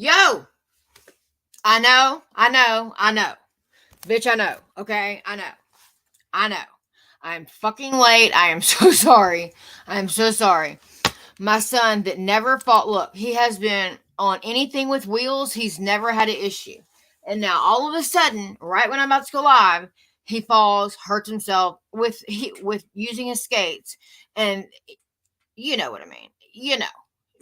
Yo, I know. Bitch, I know. Okay, I know. I'm fucking late. I am so sorry. I am so sorry. My son that never fought, look, he has been on anything with wheels, he's never had an issue. And now all of a sudden, right when I'm about to go live, he falls, hurts himself with using his skates. And you know what I mean. You know,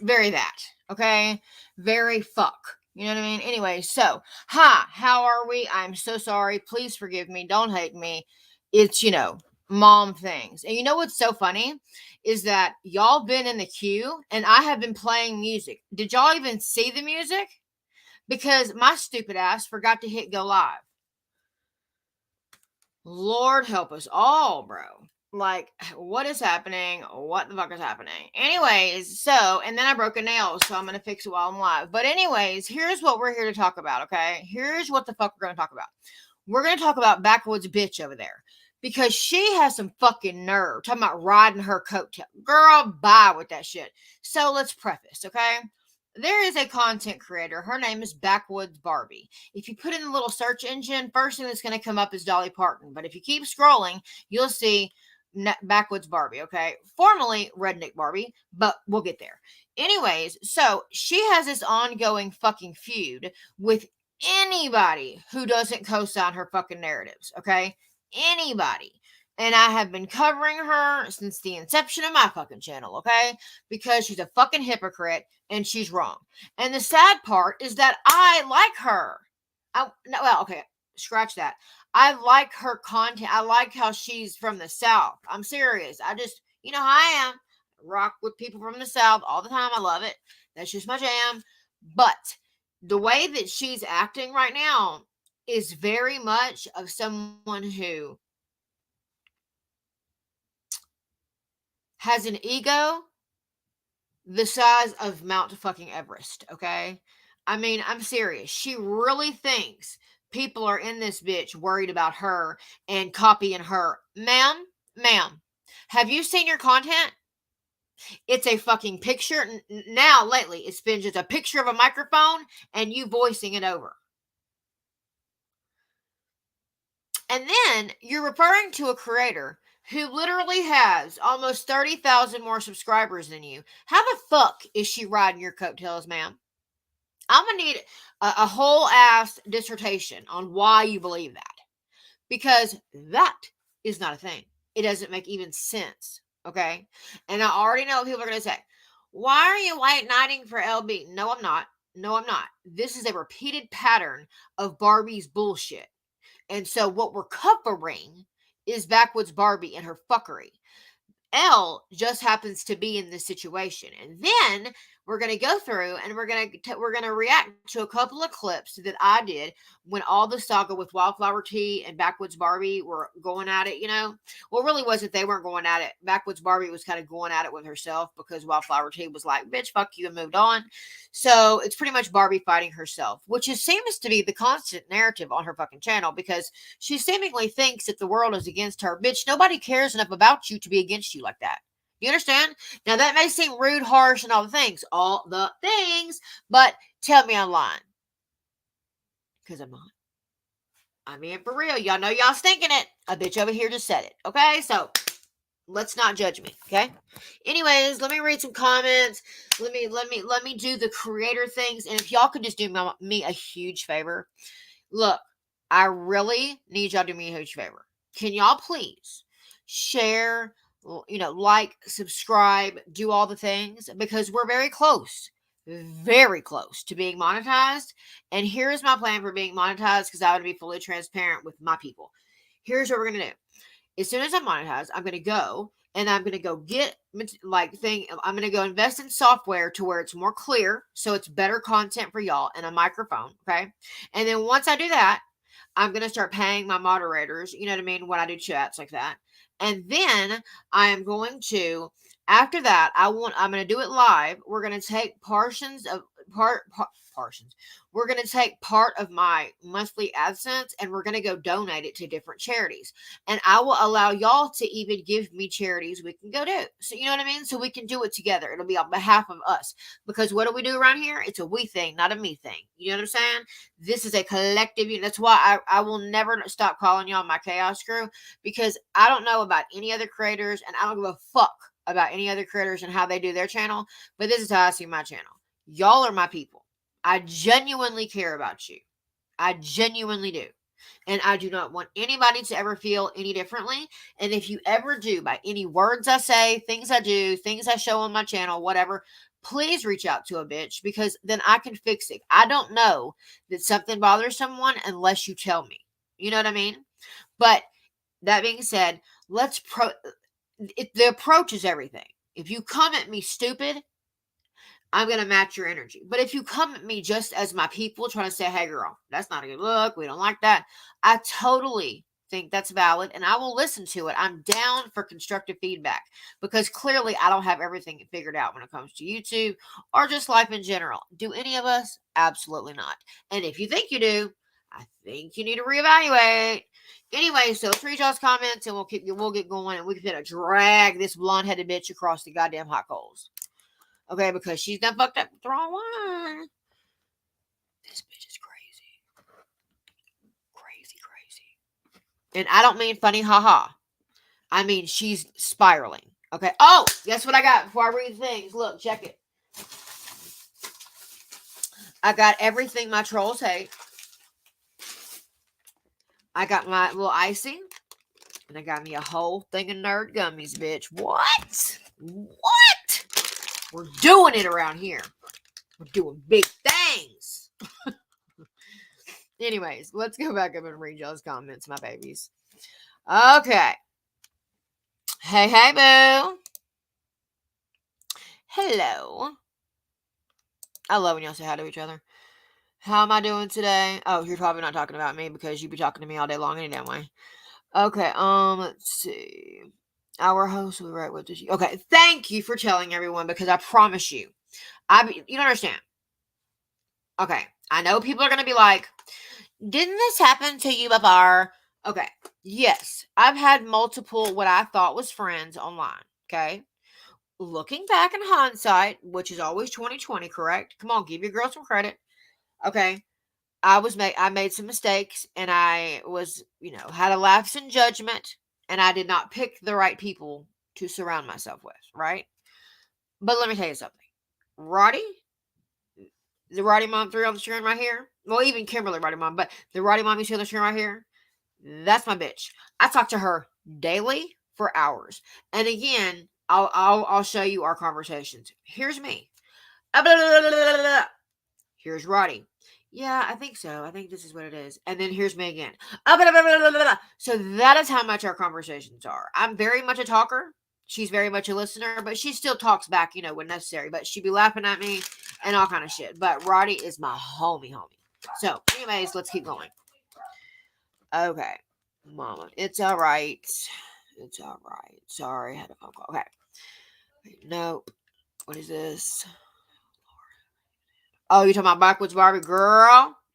very that. Okay, very fuck. You know what I mean? Anyway, so, hi, how are we? I'm so sorry. Please forgive me. Don't hate me. It's, mom things. And you know what's so funny? Is that y'all been in the queue and I have been playing music. Did y'all even see the music? Because my stupid ass forgot to hit go live. Lord help us all, bro. Like, what is happening? What the fuck is happening? Anyways, so, and then I broke a nail, so I'm gonna fix it while I'm live. But anyways, here's what we're here to talk about, okay? Here's what the fuck we're gonna talk about. We're gonna talk about Backwoods bitch over there. Because she has some fucking nerve talking about riding her coattail. Girl, bye with that shit. So let's preface, okay? There is a content creator. Her name is Backwoods BARBi. If you put in the little search engine, first thing that's going to come up is Dolly Parton. But if you keep scrolling, you'll see Backwoods BARBi, okay? Formerly Redneck BARBi, but we'll get there. Anyways, so she has this ongoing fucking feud with anybody who doesn't co-sign her fucking narratives, okay? Anybody. And I have been covering her since the inception of my fucking channel, okay? Because she's a fucking hypocrite and she's wrong. And the sad part is that I like her. Okay, scratch that. I like her content. I like how she's from the South. I'm serious. I just, you know how I am. Rock with people from the South all the time. I love it. That's just my jam. But the way that she's acting right now is very much of someone who has an ego the size of Mount fucking Everest, okay? I mean, I'm serious. She really thinks people are in this bitch worried about her and copying her. Ma'am, have you seen your content? It's a fucking picture. Now, lately, it's been just a picture of a microphone and you voicing it over. And then you're referring to a creator who literally has almost 30,000 more subscribers than you. How the fuck is she riding your coattails, ma'am? I'm going to need a whole ass dissertation on why you believe that. Because that is not a thing. It doesn't make even sense. Okay? And I already know what people are going to say. Why are you white knighting for LB? No, I'm not. No, I'm not. This is a repeated pattern of BARBi's bullshit. And so what we're covering is Backwoods BARBi and her fuckery. L just happens to be in this situation. And then we're going to go through and we're going to react to a couple of clips that I did when all the saga with Wildflower Tea and Backwoods BARBi were going at it, Well, really wasn't. They weren't going at it. Backwoods BARBi was kind of going at it with herself because Wildflower Tea was like, bitch, fuck you, and moved on. So it's pretty much BARBi fighting herself, which seems to be the constant narrative on her fucking channel because she seemingly thinks that the world is against her. Bitch, nobody cares enough about you to be against you like that. You understand? Now, that may seem rude, harsh, and all the things, but tell me I'm lying. Because I'm not. I mean, for real. Y'all know y'all stinking it. A bitch over here just said it. Okay? So, let's not judge me. Okay? Anyways, let me read some comments. Let me do the creator things. And if y'all could just do me a huge favor. Look, I really need y'all to do me a huge favor. Can y'all please share, like, subscribe, do all the things because we're very close to being monetized. And here's my plan for being monetized because I want to be fully transparent with my people. Here's what we're going to do. As soon as I'm monetized, I'm going to go and I'm going to go get I'm going to go invest in software to where it's more clear. So it's better content for y'all and a microphone. Okay. And then once I do that, I'm going to start paying my moderators, you know what I mean? When I do chats like that. And then I am going to, after that, I'm going to do it live. We're going to take portions of We're going to take part of my monthly AdSense and we're going to go donate it to different charities. And I will allow y'all to even give me charities we can go do. So, you know what I mean? So we can do it together. It'll be on behalf of us. Because what do we do around here? It's a we thing, not a me thing. You know what I'm saying? This is a collective. That's why I will never stop calling y'all my chaos crew, because I don't know about any other creators and I don't give a fuck about any other creators and how they do their channel. But this is how I see my channel. Y'all are my people. I genuinely care about you. I genuinely do. And I do not want anybody to ever feel any differently. And if you ever do, by any words I say, things I do, things I show on my channel, whatever, please reach out to a bitch, because then I can fix it. I don't know that something bothers someone unless you tell me. You know what I mean? But that being said, the approach is everything. If you come at me stupid, I'm going to match your energy. But if you come at me just as my people trying to say, hey, girl, that's not a good look, we don't like that, I totally think that's valid and I will listen to it. I'm down for constructive feedback, because clearly I don't have everything figured out when it comes to YouTube or just life in general. Do any of us? Absolutely not. And if you think you do, I think you need to reevaluate. Anyway, so let's read y'all's comments and we'll get going, and we can drag this blonde-headed bitch across the goddamn hot coals. Okay, because she's done fucked up the wrong one. This bitch is crazy. Crazy. And I don't mean funny, haha. I mean, she's spiraling. Okay. Oh, guess what I got before I read things? Look, check it. I got everything my trolls hate. I got my little icing. And I got me a whole thing of nerd gummies, bitch. What? What? We're doing it around here. We're doing big things. Anyways, let's go back up and read y'all's comments, my babies. Okay. Hey, hey, boo. Hello. I love when y'all say hi to each other. How am I doing today? Oh, you're probably not talking about me because you be talking to me all day long any damn way. Okay, let's see. Our host will write, what did you? Okay, thank you for telling everyone, because I promise you, you don't understand. Okay, I know people are going to be like, didn't this happen to you before? Okay, yes, I've had multiple what I thought was friends online, okay? Looking back in hindsight, which is always 2020, correct? Come on, give your girl some credit. Okay, I made some mistakes, and I was, had a lapse in judgment, and I did not pick the right people to surround myself with, right? But let me tell you something. Roddy, the Roddy Mom 3 on the screen right here, well, even Kimberly Roddy Mom, but the Roddy Mom you see on the screen right here, that's my bitch. I talk to her daily for hours. And again, I'll show you our conversations. Here's me. Here's Roddy. Yeah, I think so. I think this is what it is. And then here's me again. So that is how much our conversations are. I'm very much a talker. She's very much a listener, but she still talks back, when necessary. But she'd be laughing at me and all kind of shit. But Roddy is my homie. So, anyways, let's keep going. Okay. Mama, it's all right. It's all right. Sorry, I had a phone call. Okay. Nope. What is this? Oh, you're talking about Backwoods BARBi?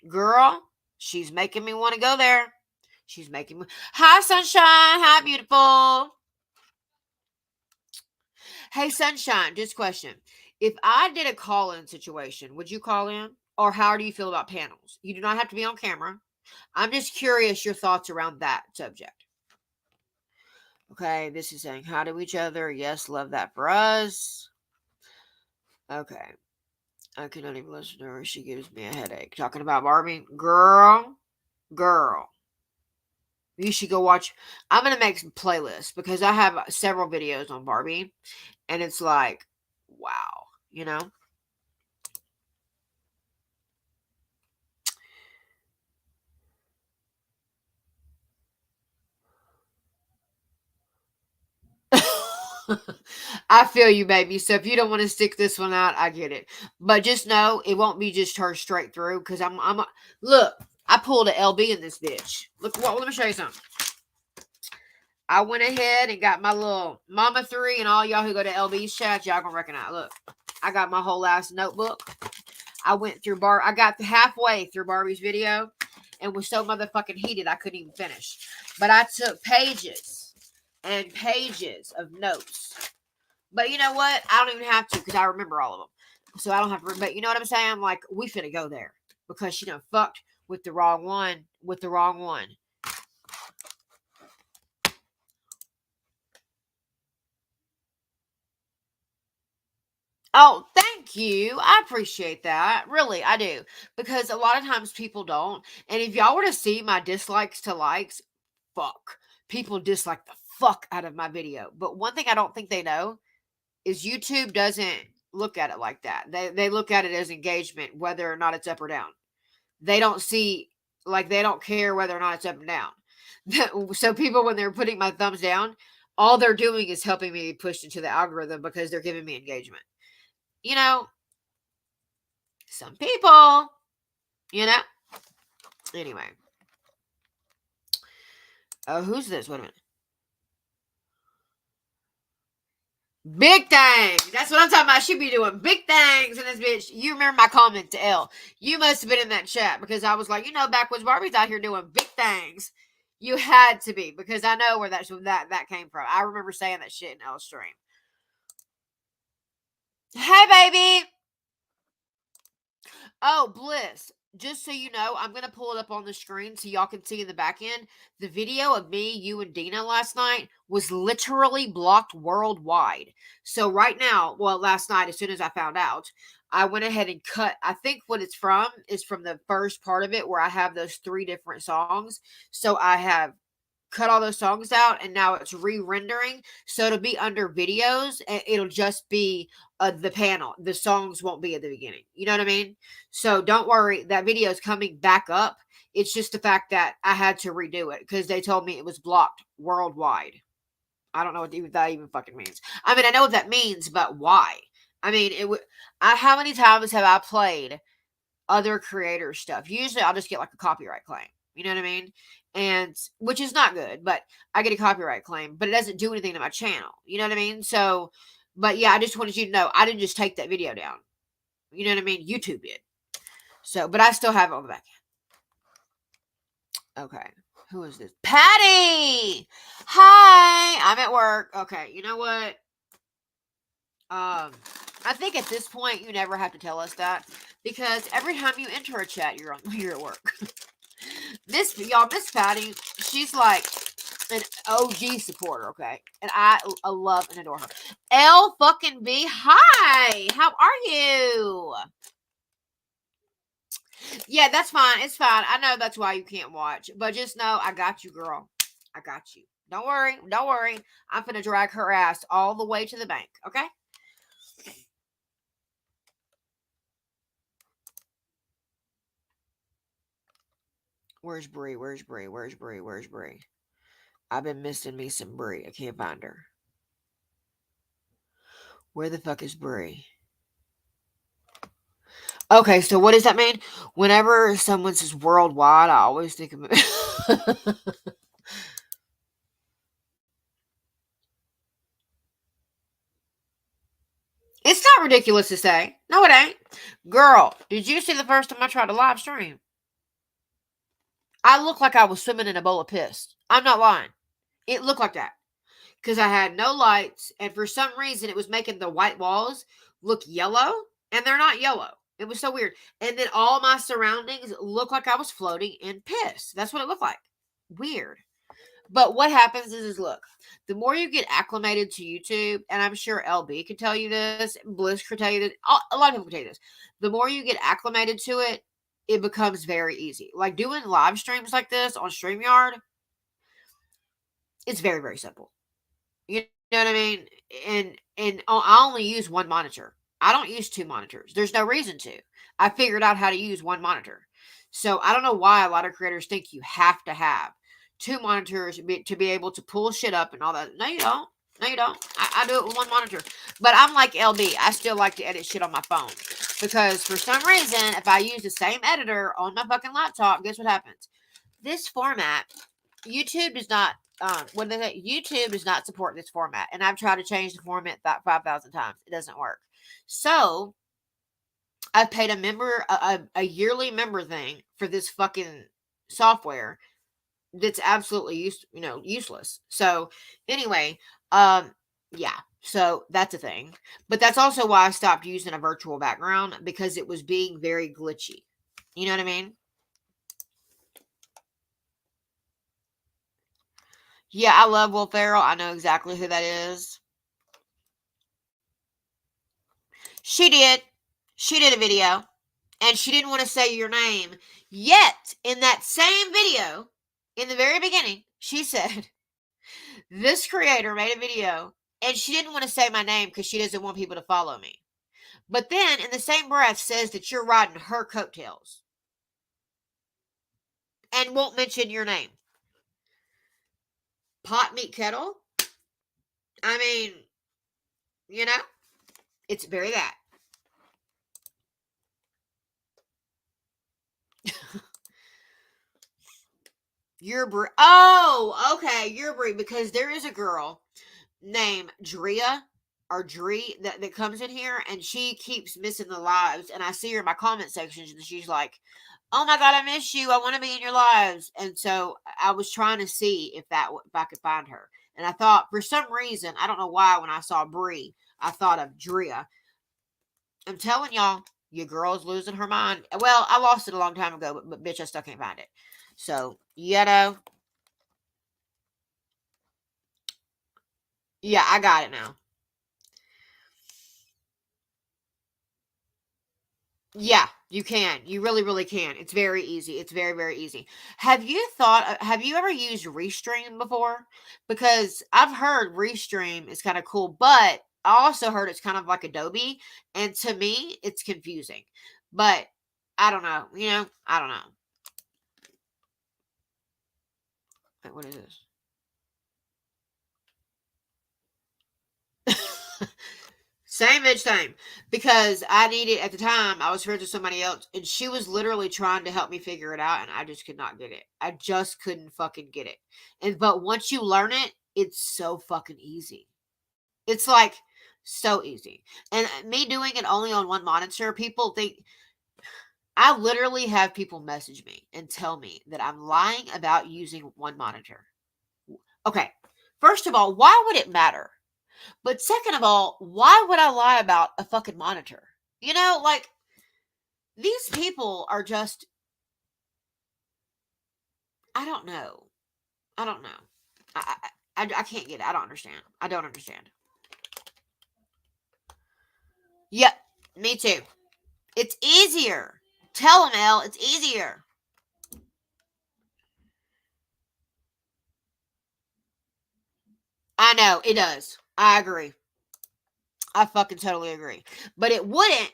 Girl, she's making me want to go there. She's making me. Hi, sunshine. Hi, beautiful. Hey, sunshine. Just question. If I did a call-in situation, would you call in? Or how do you feel about panels? You do not have to be on camera. I'm just curious your thoughts around that subject. Okay, this is saying hi to each other. Yes, love that for us. Okay. I cannot even listen to her. She gives me a headache. Talking about BARBi. Girl. You should go watch. I'm going to make some playlists because I have several videos on BARBi. And it's like, wow. I feel you, baby. So if you don't want to stick this one out, I get it. But just know it won't be just her straight through, because look, I pulled an LB in this bitch. Look, let me show you something. I went ahead and got my little Mama 3, and all y'all who go to LB's chat, y'all gonna recognize. Look, I got my whole ass notebook. I went through I got halfway through BARBi's video and was so motherfucking heated I couldn't even finish. But I took pages and pages of notes. But you know what? I don't even have to because I remember all of them. So I don't have to. But you know what I'm saying? I'm like, we finna go there because she done fucked with the wrong one. Oh, thank you. I appreciate that. Really, I do. Because a lot of times people don't. And if y'all were to see my dislikes to likes, fuck. People dislike the fuck out of my video. But one thing I don't think they know is YouTube doesn't look at it like that. They look at it as engagement, whether or not it's up or down. They don't see, like, they don't care whether or not it's up and down. So people, when they're putting my thumbs down, all they're doing is helping me be pushed into the algorithm because they're giving me engagement. You know, some people, you know. Anyway. Oh, who's this? Wait a minute. Big things. That's what I'm talking about. She be doing big things in this bitch. You remember my comment to Elle. You must have been in that chat because I was like, Backwoods Barbie's out here doing big things. You had to be because I know where that came from. I remember saying that shit in Elle's stream. Hey, baby. Oh, Bliss. Just so you know, I'm going to pull it up on the screen so y'all can see in the back end. The video of me, you, and Dina last night was literally blocked worldwide. So right now, well, last night, as soon as I found out, I went ahead and cut. I think what it's from is from the first part of it where I have those 3 different songs. So I have cut all those songs out and now it's re-rendering, so it'll be under videos and it'll just be the panel. The songs won't be at the beginning, you know what I mean? So don't worry, that video is coming back up. It's just the fact that I had to redo it because they told me it was blocked worldwide. I don't know what that even fucking means. I mean, I know what that means, but why? I mean, how many times have I played other creators stuff? Usually I'll just get like a copyright claim. You know what I mean? And which is not good, but I get a copyright claim, but it doesn't do anything to my channel. You know what I mean? So, but yeah, I just wanted you to know I didn't just take that video down. You know what I mean? YouTube did. So, but I still have it on the back end. Okay. Who is this? Patty! Hi! I'm at work. Okay, you know what? I think at this point you never have to tell us that because every time you enter a chat, you're at work. Miss Patty, she's like an OG supporter, okay? And I love and adore her. L fucking B, hi! How are you? Yeah, that's fine. It's fine. I know that's why you can't watch. But just know I got you, girl. I got you. Don't worry. Don't worry. I'm gonna drag her ass all the way to the bank, okay? Where's Bree? Where's Bree? Where's Bree? Where's Bree? I've been missing me some Bree. I can't find her. Where the fuck is Bree? Okay, so what does that mean? Whenever someone says worldwide, I always think of it. It's not ridiculous to say. No, it ain't. Girl, did you see the first time I tried to live stream? I looked like I was swimming in a bowl of piss. I'm not lying. It looked like that. Because I had no lights, and for some reason it was making the white walls look yellow, and they're not yellow. It was so weird. And then all my surroundings looked like I was floating in piss. That's what it looked like. Weird. But what happens is look, the more you get acclimated to YouTube, and I'm sure LB can tell you this, Bliss can tell you this, a lot of people can tell you this. The more you get acclimated to it, it becomes very easy. Like doing live streams like this on StreamYard, it's very, very simple. You know what I mean? And I only use one monitor. I don't use 2 monitors. There's no reason to. I figured out how to use one monitor. So I don't know why a lot of creators think you have to have 2 monitors to be able to pull shit up and all that. No, you don't. No, you don't. I do it with one monitor. But I'm like LB. I still like to edit shit on my phone. Because for some reason, if I use the same editor on my fucking laptop, guess what happens? This format, YouTube does not YouTube does not support this format, and I've tried to change the format that 5,000 times. It doesn't work. So I paid a yearly member thing for this fucking software that's absolutely useless. So anyway, yeah, so that's a thing. But that's also why I stopped using a virtual background, because it was being very glitchy. You know what I mean? Yeah, I love Will Ferrell. I know exactly who that is. She did. She did a video, and she didn't want to say your name. Yet, in that same video, in the very beginning, she said, this creator made a video, and she didn't want to say my name because she doesn't want people to follow me. But then, in the same breath, says that you're riding her coattails and won't mention your name. Pot meet kettle? I mean, you know, it's very that. You're Brie. Oh, okay. You're Brie, because there is a girl named Drea or Dree that comes in here, and she keeps missing the lives. And I see her in my comment sections, and she's like, "Oh my god, I miss you. I want to be in your lives." And so I was trying to see if I could find her. And I thought, for some reason, I don't know why, when I saw Bree, I thought of Drea. I'm telling y'all, your girl's losing her mind. Well, I lost it a long time ago, but bitch, I still can't find it. So, yeah, I got it now. Yeah, you can. You really, really can. It's very easy. It's very, very easy. Have you ever used Restream before? Because I've heard Restream is kind of cool, but I also heard it's kind of like Adobe. And to me, it's confusing. But I don't know. I don't know. Wait, what is this? Same bitch, same. Because I needed, at the time, I was friends with somebody else, and she was literally trying to help me figure it out, and I just could not get it. I just couldn't fucking get it. But once you learn it, it's so fucking easy. It's like so easy. And me doing it only on one monitor, people think, I literally have people message me and tell me that I'm lying about using one monitor. Okay. First of all, why would it matter? But second of all, why would I lie about a fucking monitor? Like, these people are just, I don't know. I don't know. I can't get it. I don't understand. I don't understand. Yep, me too. It's easier. Tell them, Elle, it's easier. I know, it does. I agree. I fucking totally agree. But it wouldn't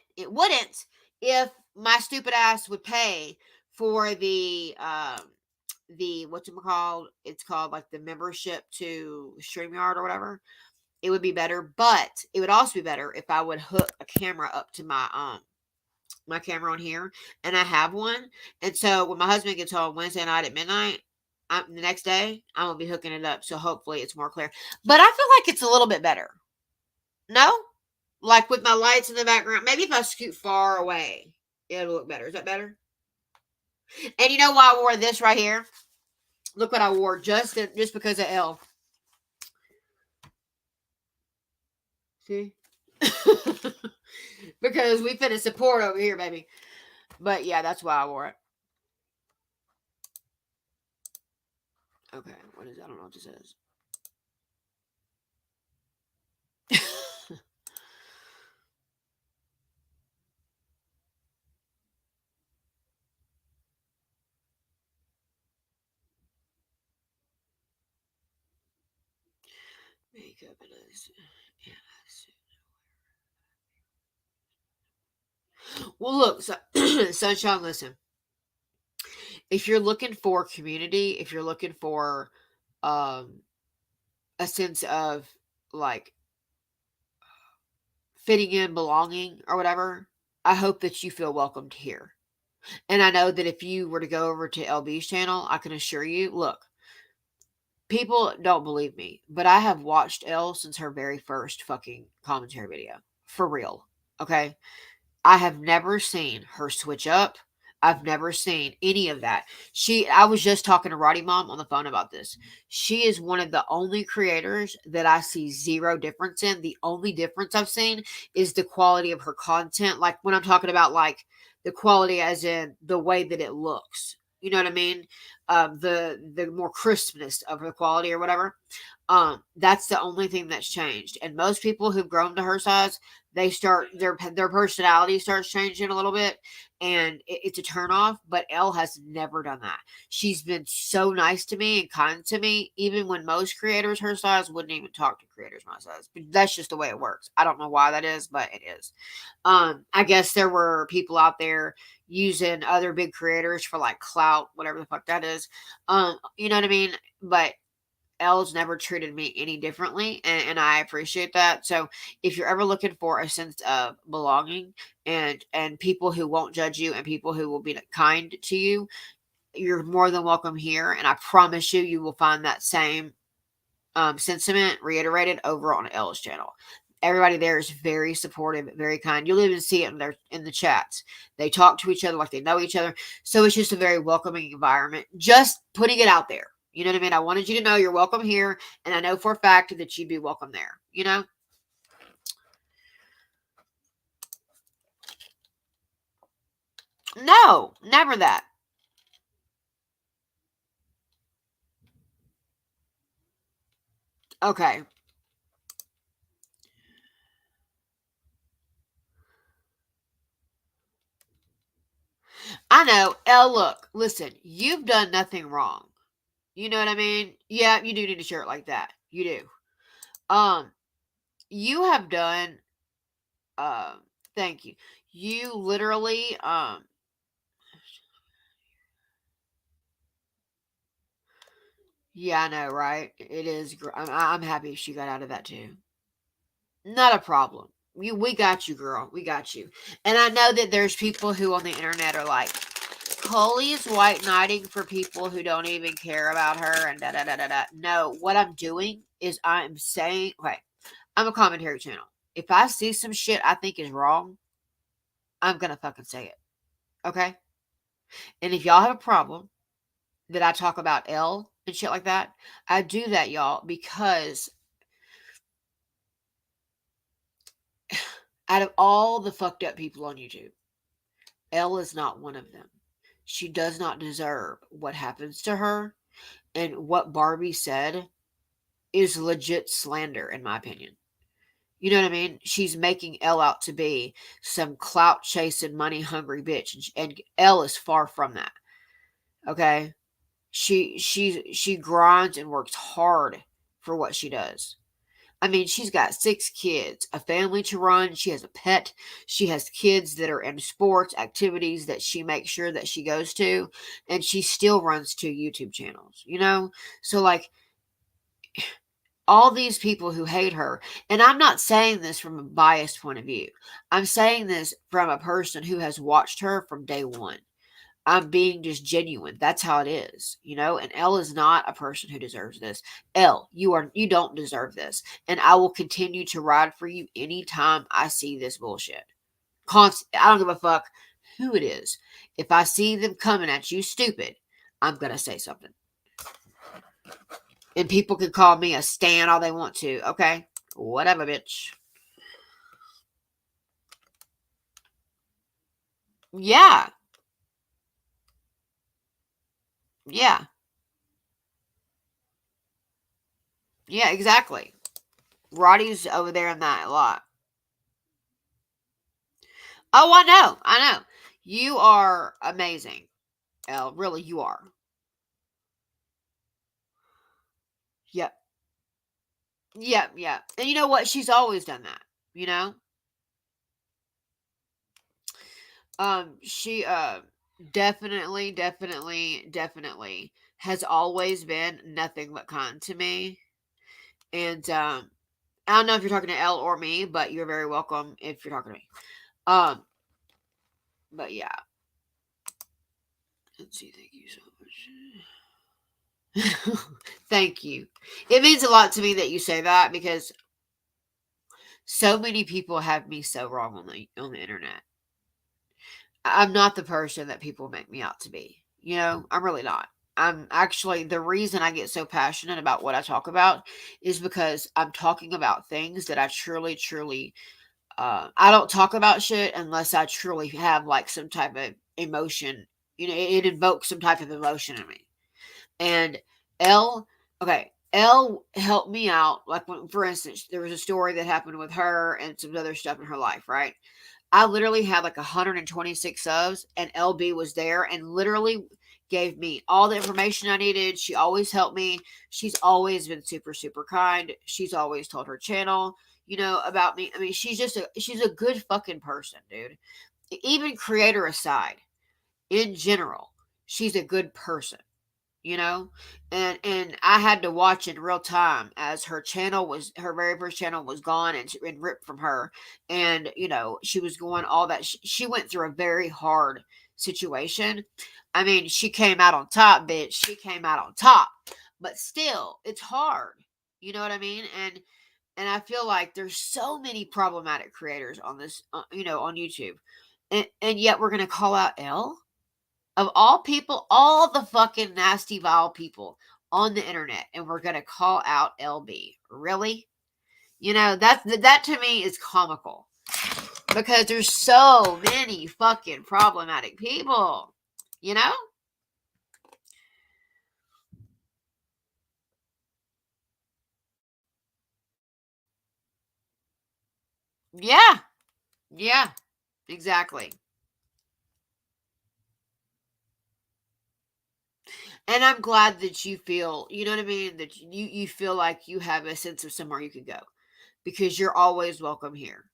if my stupid ass would pay for the what's it called? It's called like the membership to StreamYard or whatever. It would be better, but it would also be better if I would hook a camera up to my camera on here, and I have one. And so when my husband gets home Wednesday night at midnight, the next day I'm gonna be hooking it up. So hopefully it's more clear. But I feel like it's a little bit better. No, like with my lights in the background. Maybe if I scoot far away, it'll look better. Is that better? And you know why I wore this right here? Look what I wore just because of Elle. See? Because we finna support over here, baby. But yeah, that's why I wore it. Okay, what is that? I don't know what this is. Makeup and well, look, so, Sunshine, listen. If you're looking for community, if you're looking for um a sense of like fitting in, belonging, or whatever, I hope that you feel welcomed here. And I know that if you were to go over to LB's channel, I can assure you, look, people don't believe me, but I have watched Elle since her very first fucking commentary video. For real. Okay? I have never seen her switch up. I've never seen any of that. I was just talking to Roddy Mom on the phone about this. She is one of the only creators that I see zero difference in. The only difference I've seen is the quality of her content. Like when I'm talking about like the quality as in the way that it looks. You know what I mean? The more crispness of her quality or whatever. That's the only thing that's changed. And most people who've grown to her size, they start their personality starts changing a little bit, and it's a turn off. But Elle has never done that. She's been so nice to me and kind to me, even when most creators her size wouldn't even talk to creators my size. But that's just the way it works. I don't know why that is, but it is. I guess there were people out there using other big creators for like clout, whatever the fuck that is. You know what I mean? But Elle's never treated me any differently, and I appreciate that. So if you're ever looking for a sense of belonging and people who won't judge you and people who will be kind to you, you're more than welcome here. And I promise you, you will find that same sentiment reiterated over on Elle's channel. Everybody there is very supportive, very kind. You'll even see it in the chats. They talk to each other like they know each other. So it's just a very welcoming environment. Just putting it out there. You know what I mean? I wanted you to know you're welcome here, and I know for a fact that you'd be welcome there. You know? No, never that. Okay. I know. Elle, look, listen, you've done nothing wrong. You know what I mean? Yeah, you do need a shirt like that. You do. Um, you have done thank you. You literally yeah, I know, right? It is I'm happy she got out of that too. Not a problem. We got you, girl. We got you. And I know that there's people who on the internet are like, Coley is white knighting for people who don't even care about her and da da da da da. No, what I'm doing is I'm saying, okay, I'm a commentary channel. If I see some shit I think is wrong, I'm gonna fucking say it. Okay? And if y'all have a problem that I talk about Elle and shit like that, I do that, y'all, because out of all the fucked up people on YouTube, Elle is not one of them. She does not deserve what happens to her. And what BARBi said is legit slander, in my opinion. You know what I mean? She's making Elle out to be some clout chasing, money hungry bitch, and Elle is far from that. Okay, she grinds and works hard for what she does. I mean, she's got 6 kids, a family to run. She has a pet. She has kids that are in sports activities that she makes sure that she goes to, and she still runs 2 YouTube channels. You know, so like all these people who hate her, and I'm not saying this from a biased point of view. I'm saying this from a person who has watched her from day one. I'm being just genuine. That's how it is, you know. And Elle is not a person who deserves this. Elle, you don't deserve this, and I will continue to ride for you anytime I see this bullshit. I don't give a fuck who it is. If I see them coming at you, stupid, I'm gonna say something. And people can call me a stan all they want to. Okay, whatever, bitch. Yeah, yeah, yeah, exactly. Roddy's over there in that a lot. Oh, I know. I know. You are amazing, Elle. Really, you are. Yep. Yep. Yep. And you know what? She's always done that. You know? She definitely has always been nothing but kind to me. And I don't know if you're talking to Elle or me, but you're very welcome if you're talking to me. Um, but yeah. Let's see, thank you so much. Thank you. It means a lot to me that you say that because so many people have me so wrong on the internet. I'm not the person that people make me out to be. You know, I'm really not. I'm actually, the reason I get so passionate about what I talk about is because I'm talking about things that I truly, truly, I don't talk about shit unless I truly have like some type of emotion. You know, it invokes some type of emotion in me. And L, okay, L helped me out. Like, when, for instance, there was a story that happened with her and some other stuff in her life, right? I literally had like 126 subs, and LB was there and literally gave me all the information I needed. She always helped me. She's always been super, super kind. She's always told her channel, you know, about me. I mean, she's a good fucking person, dude. Even creator aside, in general, she's a good person, you know. And I had to watch in real time as her very first channel was gone and ripped from her. And you know, she was going all that she went through a very hard situation. I mean, she came out on top, bitch. She came out on top. But still, it's hard, you know what I mean. And I feel like there's so many problematic creators on this, you know, on YouTube. And yet we're going to call out L, of all people, all the fucking nasty, vile people on the internet, and we're gonna call out LB. Really? You know, that to me is comical because there's so many fucking problematic people. You know? Yeah. Yeah. Exactly. And I'm glad that you feel, you know what I mean, that you feel like you have a sense of somewhere you can go, because you're always welcome here.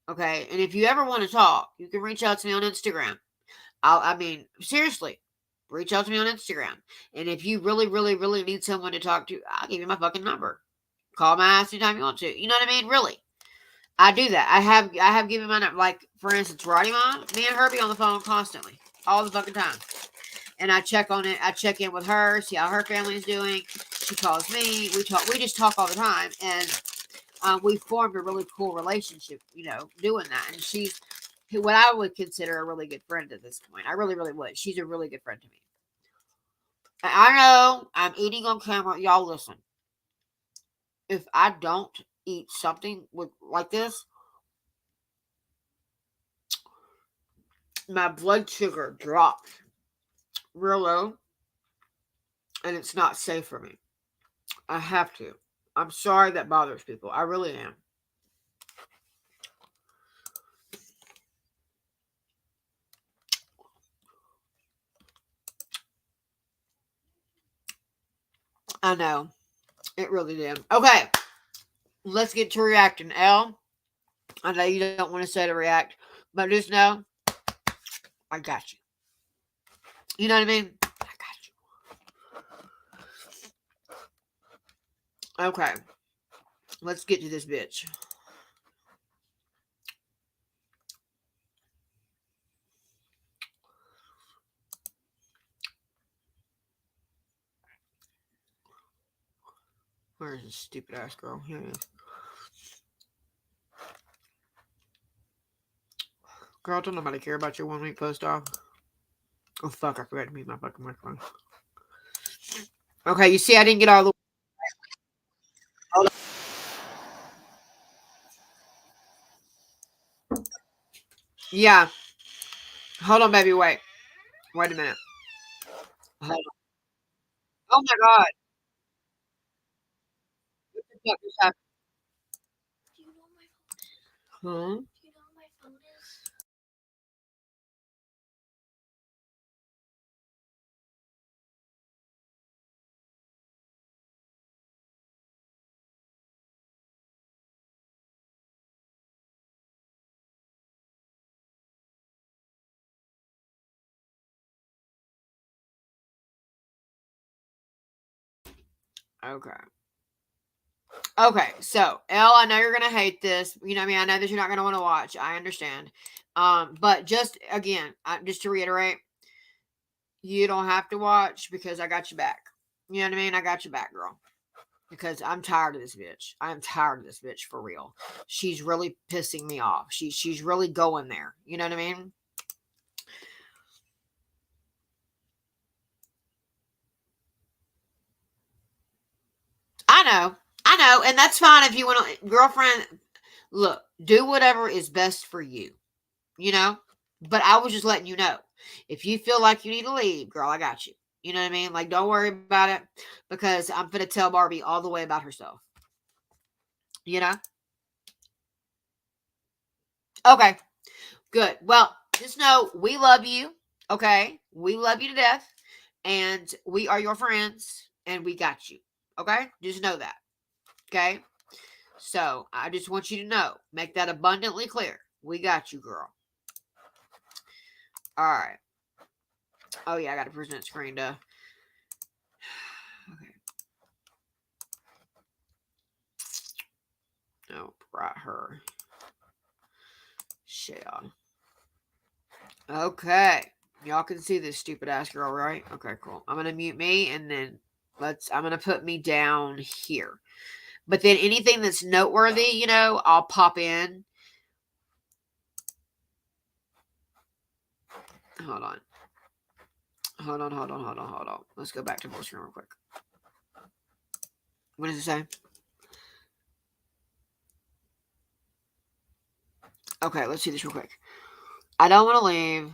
Okay? And if you ever want to talk, you can reach out to me on Instagram. I mean, seriously, reach out to me on Instagram. And if you really, really, really need someone to talk to, I'll give you my fucking number. Call my ass anytime you want to. You know what I mean? Really. I do that. I have given my number. Like, for instance, Roddy Mom, me and her be on the phone constantly. All the fucking time. And I check on it. I check in with her, see how her family's doing. She calls me. We just talk all the time. And we formed a really cool relationship, you know, doing that. And she's what I would consider a really good friend at this point. I really, really would. She's a really good friend to me. I know I'm eating on camera. Y'all listen. If I don't eat something with like this, my blood sugar drops real low, and it's not safe for me. I have to. I'm sorry that bothers people. I really am. I know. It really did. Okay. Let's get to reacting. L, I know you don't want to say to react, but just know I got you. You know what I mean? I got you. Okay. Let's get to this bitch. Where's this stupid ass girl? Here it is. Girl, don't nobody care about your 1 week post off. Oh fuck, I forgot to mute my fucking microphone. Okay, you see I didn't get all the hold on. Yeah. Hold on, baby, wait. Wait a minute. Hold on. Oh my god. What the fuck just happened? Huh? Okay. Okay, so Elle, I know you're gonna hate this. You know what I mean? I know that you're not gonna want to watch. I understand. But just again, just to reiterate, you don't have to watch because I got your back. You know what I mean? I got your back, girl. Because I'm tired of this bitch. I'm tired of this bitch for real. She's really pissing me off. She's really going there. You know what I mean? I know, and that's fine if you want to, girlfriend. Look, do whatever is best for you, you know. But I was just letting you know, if you feel like you need to leave, girl, I got you. You know what I mean? Like, don't worry about it, because I'm gonna tell BARBi all the way about herself. You know? Okay, good. Well, just know we love you. Okay, we love you to death, and we are your friends, and we got you. Okay, just know that. Okay. So I just want you to know, make that abundantly clear. We got you, girl. All right. Oh yeah, I got to present screen to. Okay. Nope, right her. Share. Okay. Y'all can see this stupid ass girl, right? Okay, cool. I'm gonna mute me, and then I'm gonna put me down here. But then anything that's noteworthy, I'll pop in. Hold on. Hold on. Let's go back to full screen real quick. What does it say? Okay, let's see this real quick. I don't want to leave,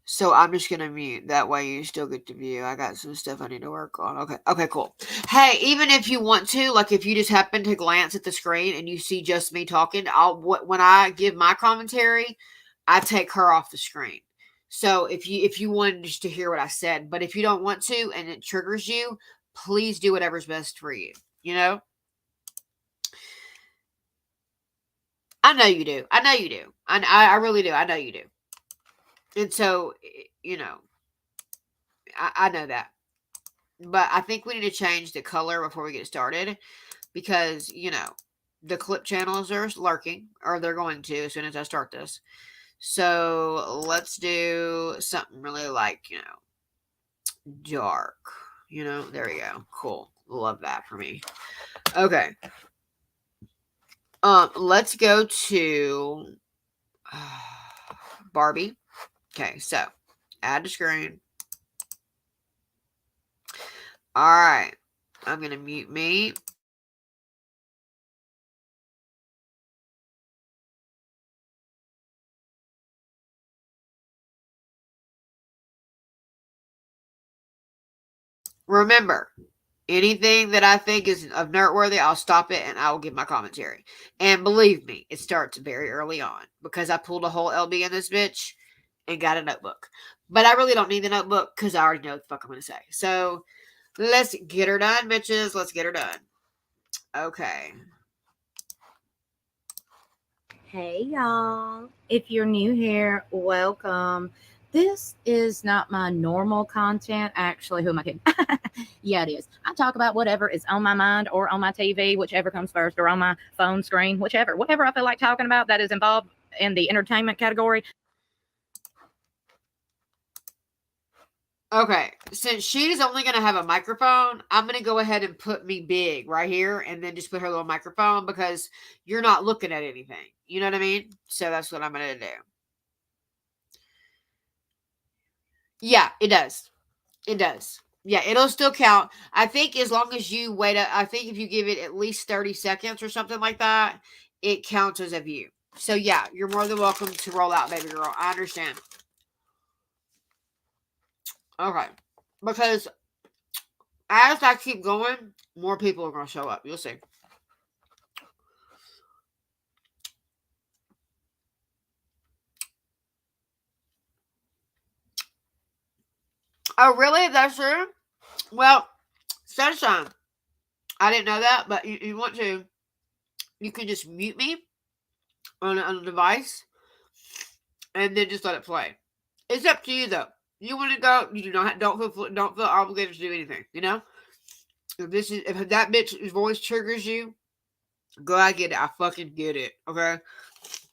so I'm just gonna mute. That way you still get to view. I got some stuff I need to work on. Okay, cool. Hey, even if you want to, like, if you just happen to glance at the screen and you see just me talking, when I give my commentary, I take her off the screen. So if you wanted just to hear what I said, but if you don't want to and it triggers you, please do whatever's best for you. You know. I know you do. I really do. I know you do. And so, I know that. But I think we need to change the color before we get started, because, the clip channels are lurking, or they're going to as soon as I start this. So let's do something really, like, dark. There we go. Cool. Love that for me. Okay. Let's go to BARBi. Okay, so add to screen. All right. I'm going to mute me. Remember, anything that I think is of noteworthy, I'll stop it and I will give my commentary. And believe me, it starts very early on, because I pulled a whole LB in this bitch and got a notebook. But I really don't need the notebook, because I already know what the fuck I'm going to say. So let's get her done, bitches. Let's get her done. Okay. Hey y'all, if you're new here, welcome. This is not my normal content. Actually, who am I kidding? Yeah, it is. I talk about whatever is on my mind or on my TV, whichever comes first, or on my phone screen, whatever I feel like talking about that is involved in the entertainment category. Okay, since she's only going to have a microphone, I'm going to go ahead and put me big right here, and then just put her little microphone, because you're not looking at anything. You know what I mean? So that's what I'm going to do. Yeah, it does. It does. Yeah, it'll still count. I think as long as you wait, I think if you give it at least 30 seconds or something like that, it counts as a view. So yeah, you're more than welcome to roll out, baby girl. I understand. Okay. Because as I keep going, more people are going to show up. You'll see. Oh, really? That's true? Well, sunshine. I didn't know that, but you want to, you can just mute me on a device and then just let it play. It's up to you, though. You want to go? You don't feel obligated to do anything. If that bitch's voice triggers you, go out and get it. I fucking get it. Okay,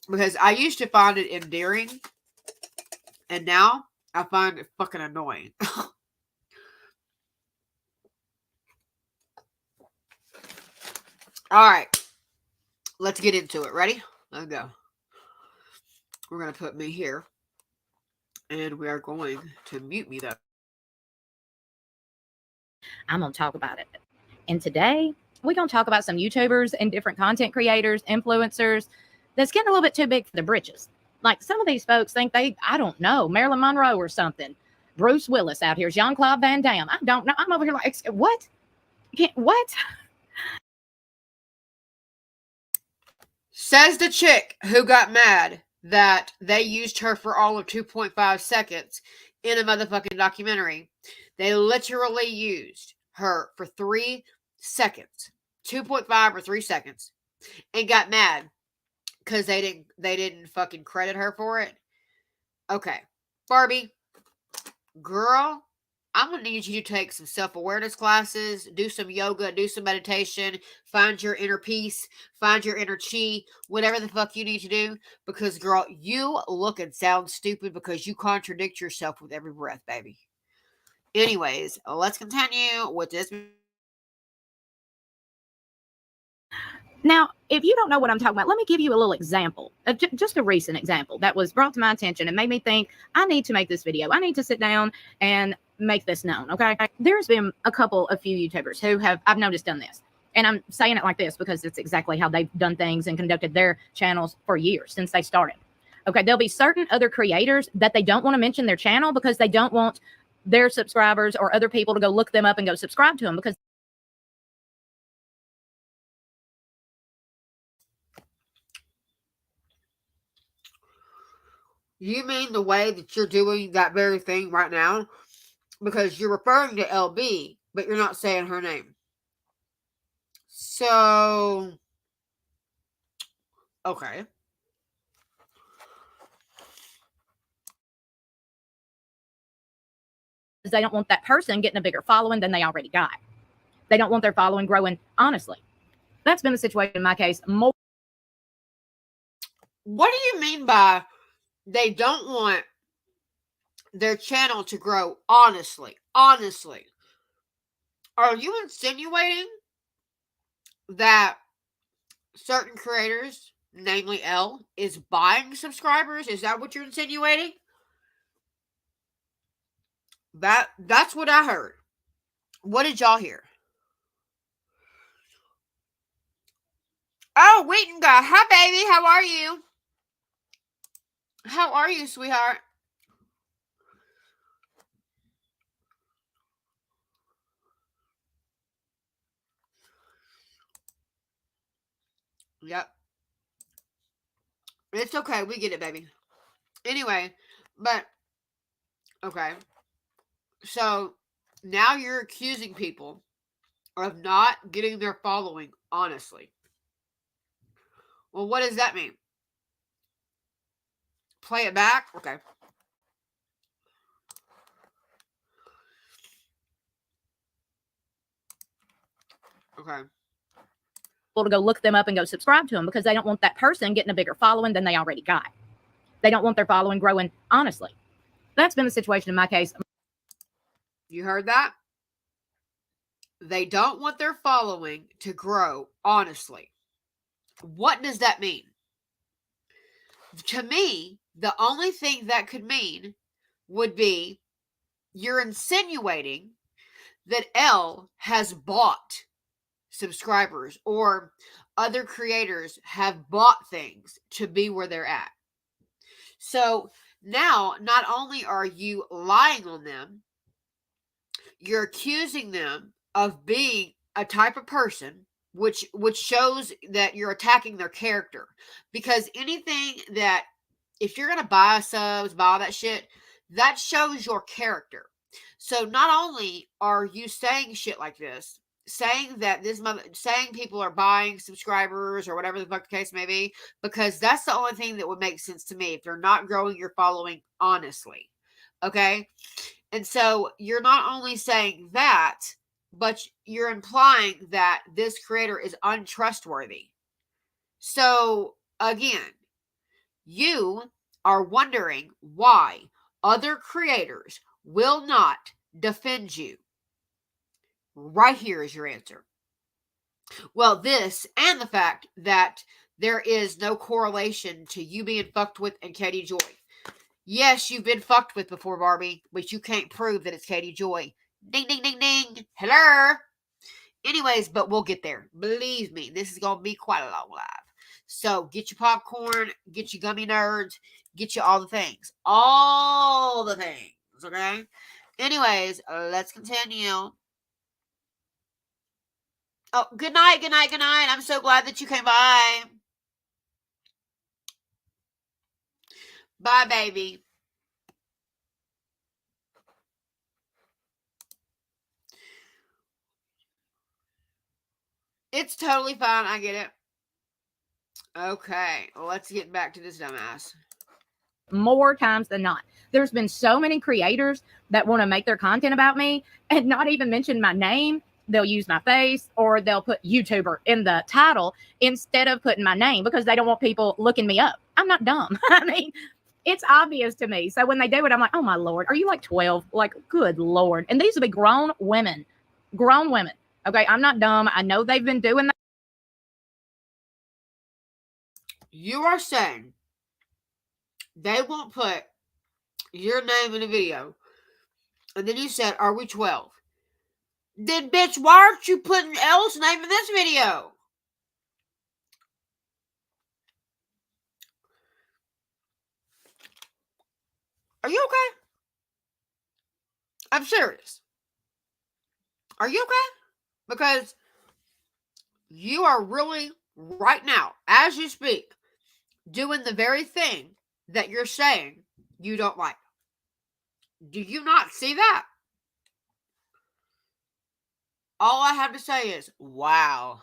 because I used to find it endearing, and now I find it fucking annoying. All right, let's get into it. Ready? Let's go. We're gonna put me here, and we are going to mute me though. I'm gonna talk about it. And today we're going to talk about some YouTubers and different content creators, influencers that's getting a little bit too big for the britches. Like some of these folks think they, I don't know, Marilyn Monroe or something. Bruce Willis out here, Jean-Claude Van Damme. I don't know. I'm over here like, what? What? Says the chick who got mad that they used her for all of 2.5 seconds in a motherfucking documentary. They literally used her for 3 seconds, 2.5 or 3 seconds, and got mad because they didn't fucking credit her for it. Okay, BARBi, girl, I'm gonna need you to take some self-awareness classes, do some yoga, do some meditation, find your inner peace, find your inner chi, whatever the fuck you need to do. Because, girl, you look and sound stupid because you contradict yourself with every breath, baby. Anyways, let's continue with this. Now, if you don't know what I'm talking about, let me give you a little example, just a recent example that was brought to my attention and made me think I need to make this video. I need to sit down and make this known, okay? There's been a few YouTubers who have, I've noticed, done this. And I'm saying it like this because it's exactly how they've done things and conducted their channels for years since they started. Okay, there'll be certain other creators that they don't want to mention their channel because they don't want their subscribers or other people to go look them up and go subscribe to them because You mean the way that you're doing that very thing right now? Because you're referring to LB, but you're not saying her name. So, okay. they don't want that person getting a bigger following than they already got. They don't want their following growing honestly. That's been the situation in my case. More. What do you mean by they don't want their channel to grow honestly? Honestly. Are you insinuating that certain creators, namely L, is buying subscribers? Is that what you're insinuating? That's what I heard. What did y'all hear? Oh, Wheaton guy. Hi, baby. How are you? How are you, sweetheart? Yep. It's okay. We get it, baby. Anyway, but, okay. So, now you're accusing people of not getting their following honestly. Well, what does that mean? Play it back? Okay. Okay. To go look them up and go subscribe to them because they don't want that person getting a bigger following than they already got. They don't want their following growing honestly. That's been the situation in my case. You heard that? They don't want their following to grow honestly. What does that mean? To me, the only thing that could mean would be you're insinuating that L has bought subscribers or other creators have bought things to be where they're at. So now, not only are you lying on them, you're accusing them of being a type of person, which shows that you're attacking their character. Because anything that, if you're gonna buy subs, buy all that shit, that shows your character. So not only are you saying shit like this, saying that saying people are buying subscribers or whatever the fuck the case may be, because that's the only thing that would make sense to me if they're not growing your following honestly. Okay? And so you're not only saying that, but you're implying that this creator is untrustworthy. So again, you are wondering why other creators will not defend you. Right here is your answer. Well, this and the fact that there is no correlation to you being fucked with and Katie Joy. Yes, you've been fucked with before, BARBi, but you can't prove that it's Katie Joy. Ding, ding, ding, ding. Hello. Anyways, but we'll get there. Believe me, this is going to be quite a long live. So get your popcorn, get your gummy nerds, get you all the things. All the things, okay? Anyways, let's continue. Oh, good night, good night, good night. I'm so glad that you came by. Bye, baby. It's totally fine. I get it. Okay, let's get back to this dumbass. More times than not. There's been so many creators that want to make their content about me and not even mention my name. They'll use my face or they'll put YouTuber in the title instead of putting my name because they don't want people looking me up. I'm not dumb. I mean, it's obvious to me. So when they do it, I'm like, oh my Lord, are you like 12? Like, good Lord. And these will be grown women. Grown women. Okay, I'm not dumb. I know they've been doing that. You are saying they won't put your name in a video. And then you said, are we 12? Then, bitch, why aren't you putting Elle's name in this video? Are you okay? I'm serious. Are you okay? Because you are really, right now, as you speak, doing the very thing that you're saying you don't like. Do you not see that? All I have to say is, wow.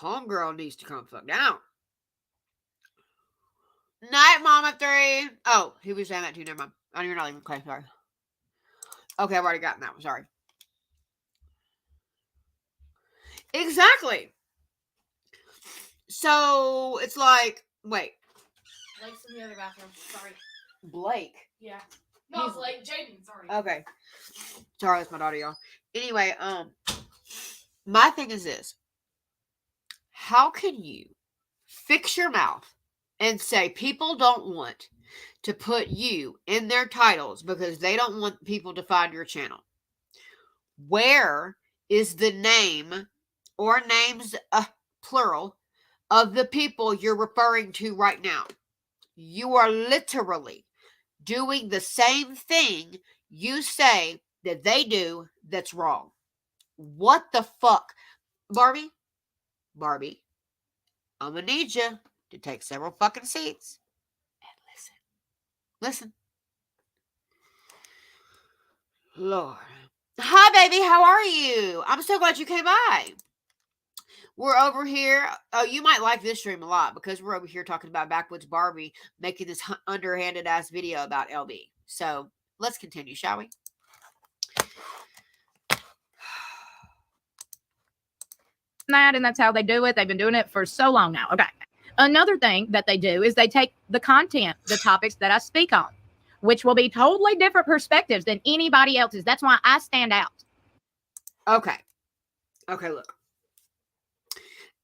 Homegirl needs to come fuck down. Night, Mama 3. Oh, he was saying that too. Never mind. Oh, you're not even okay. Sorry. Okay, I've already gotten that one. Sorry. Exactly. So it's like, wait. Blake's in the other bathroom. Sorry. Blake. Yeah. No, Blake. Jaden. Sorry. Okay. Sorry, that's my daughter, y'all. Anyway, my thing is this. How can you fix your mouth and say people don't want to put you in their titles because they don't want people to find your channel? Where is the name or names, plural, of the people you're referring to right now? You are literally doing the same thing you say that they do that's wrong. What the fuck? BARBi, I'm gonna need you to take several fucking seats and listen. Listen. Lord. Hi, baby. How are you? I'm so glad you came by. We're over here. Oh, you might like this stream a lot because we're over here talking about Backwoods BARBi making this underhanded ass video about LB. So let's continue, shall we? That and that's how they do it. They've been doing it for so long now. Okay. Another thing that they do is they take the content, the topics that I speak on, which will be totally different perspectives than anybody else's. That's why I stand out. Okay. Okay, look.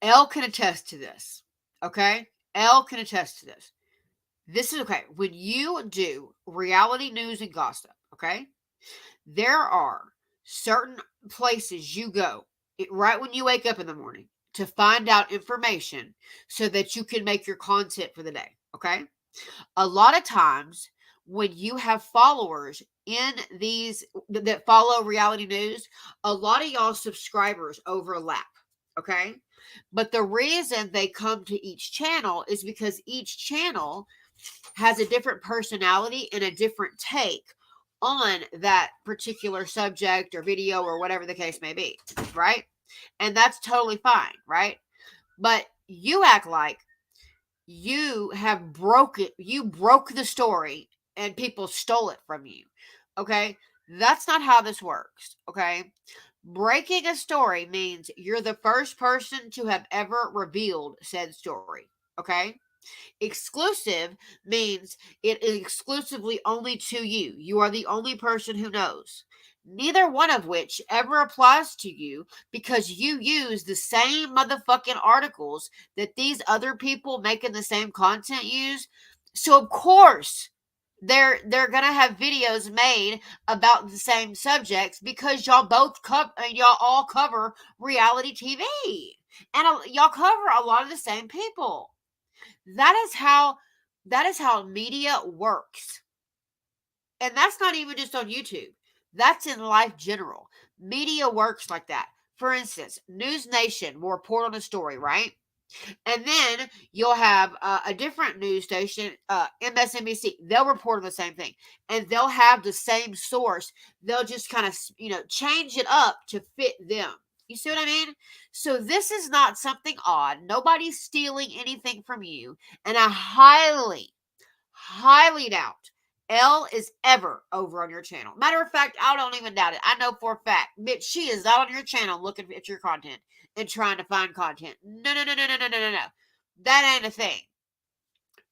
Elle can attest to this. Okay? Elle can attest to this. This is okay. When you do reality news and gossip, okay, there are certain places you go right when you wake up in the morning to find out information so that you can make your content for the day, okay? A lot of times when you have followers in these that follow reality news, a lot of y'all subscribers overlap, okay? But the reason they come to each channel is because each channel has a different personality and a different take on that particular subject or video or whatever the case may be, right? And that's totally fine, right? But you act like you have broke the story and people stole it from you, okay? That's not how this works, okay? Breaking a story means you're the first person to have ever revealed said story, okay? Exclusive means it is exclusively only to you. You are the only person who knows. Neither one of which ever applies to you because you use the same motherfucking articles that these other people making the same content use. So, of course, they're gonna have videos made about the same subjects because y'all all cover reality TV, and y'all cover a lot of the same people. That is how media works. And that's not even just on YouTube. That's in life general. Media works like that. For instance, News Nation will report on a story, right? And then you'll have a different news station, MSNBC. They'll report on the same thing, and they'll have the same source. They'll just kind of, change it up to fit them. You see what I mean? So this is not something odd. Nobody's stealing anything from you, and I highly doubt Elle is ever over on your channel. Matter of fact, I don't even doubt it. I know for a fact, bitch, she is not on your channel looking at your content and trying to find content. No. That ain't a thing.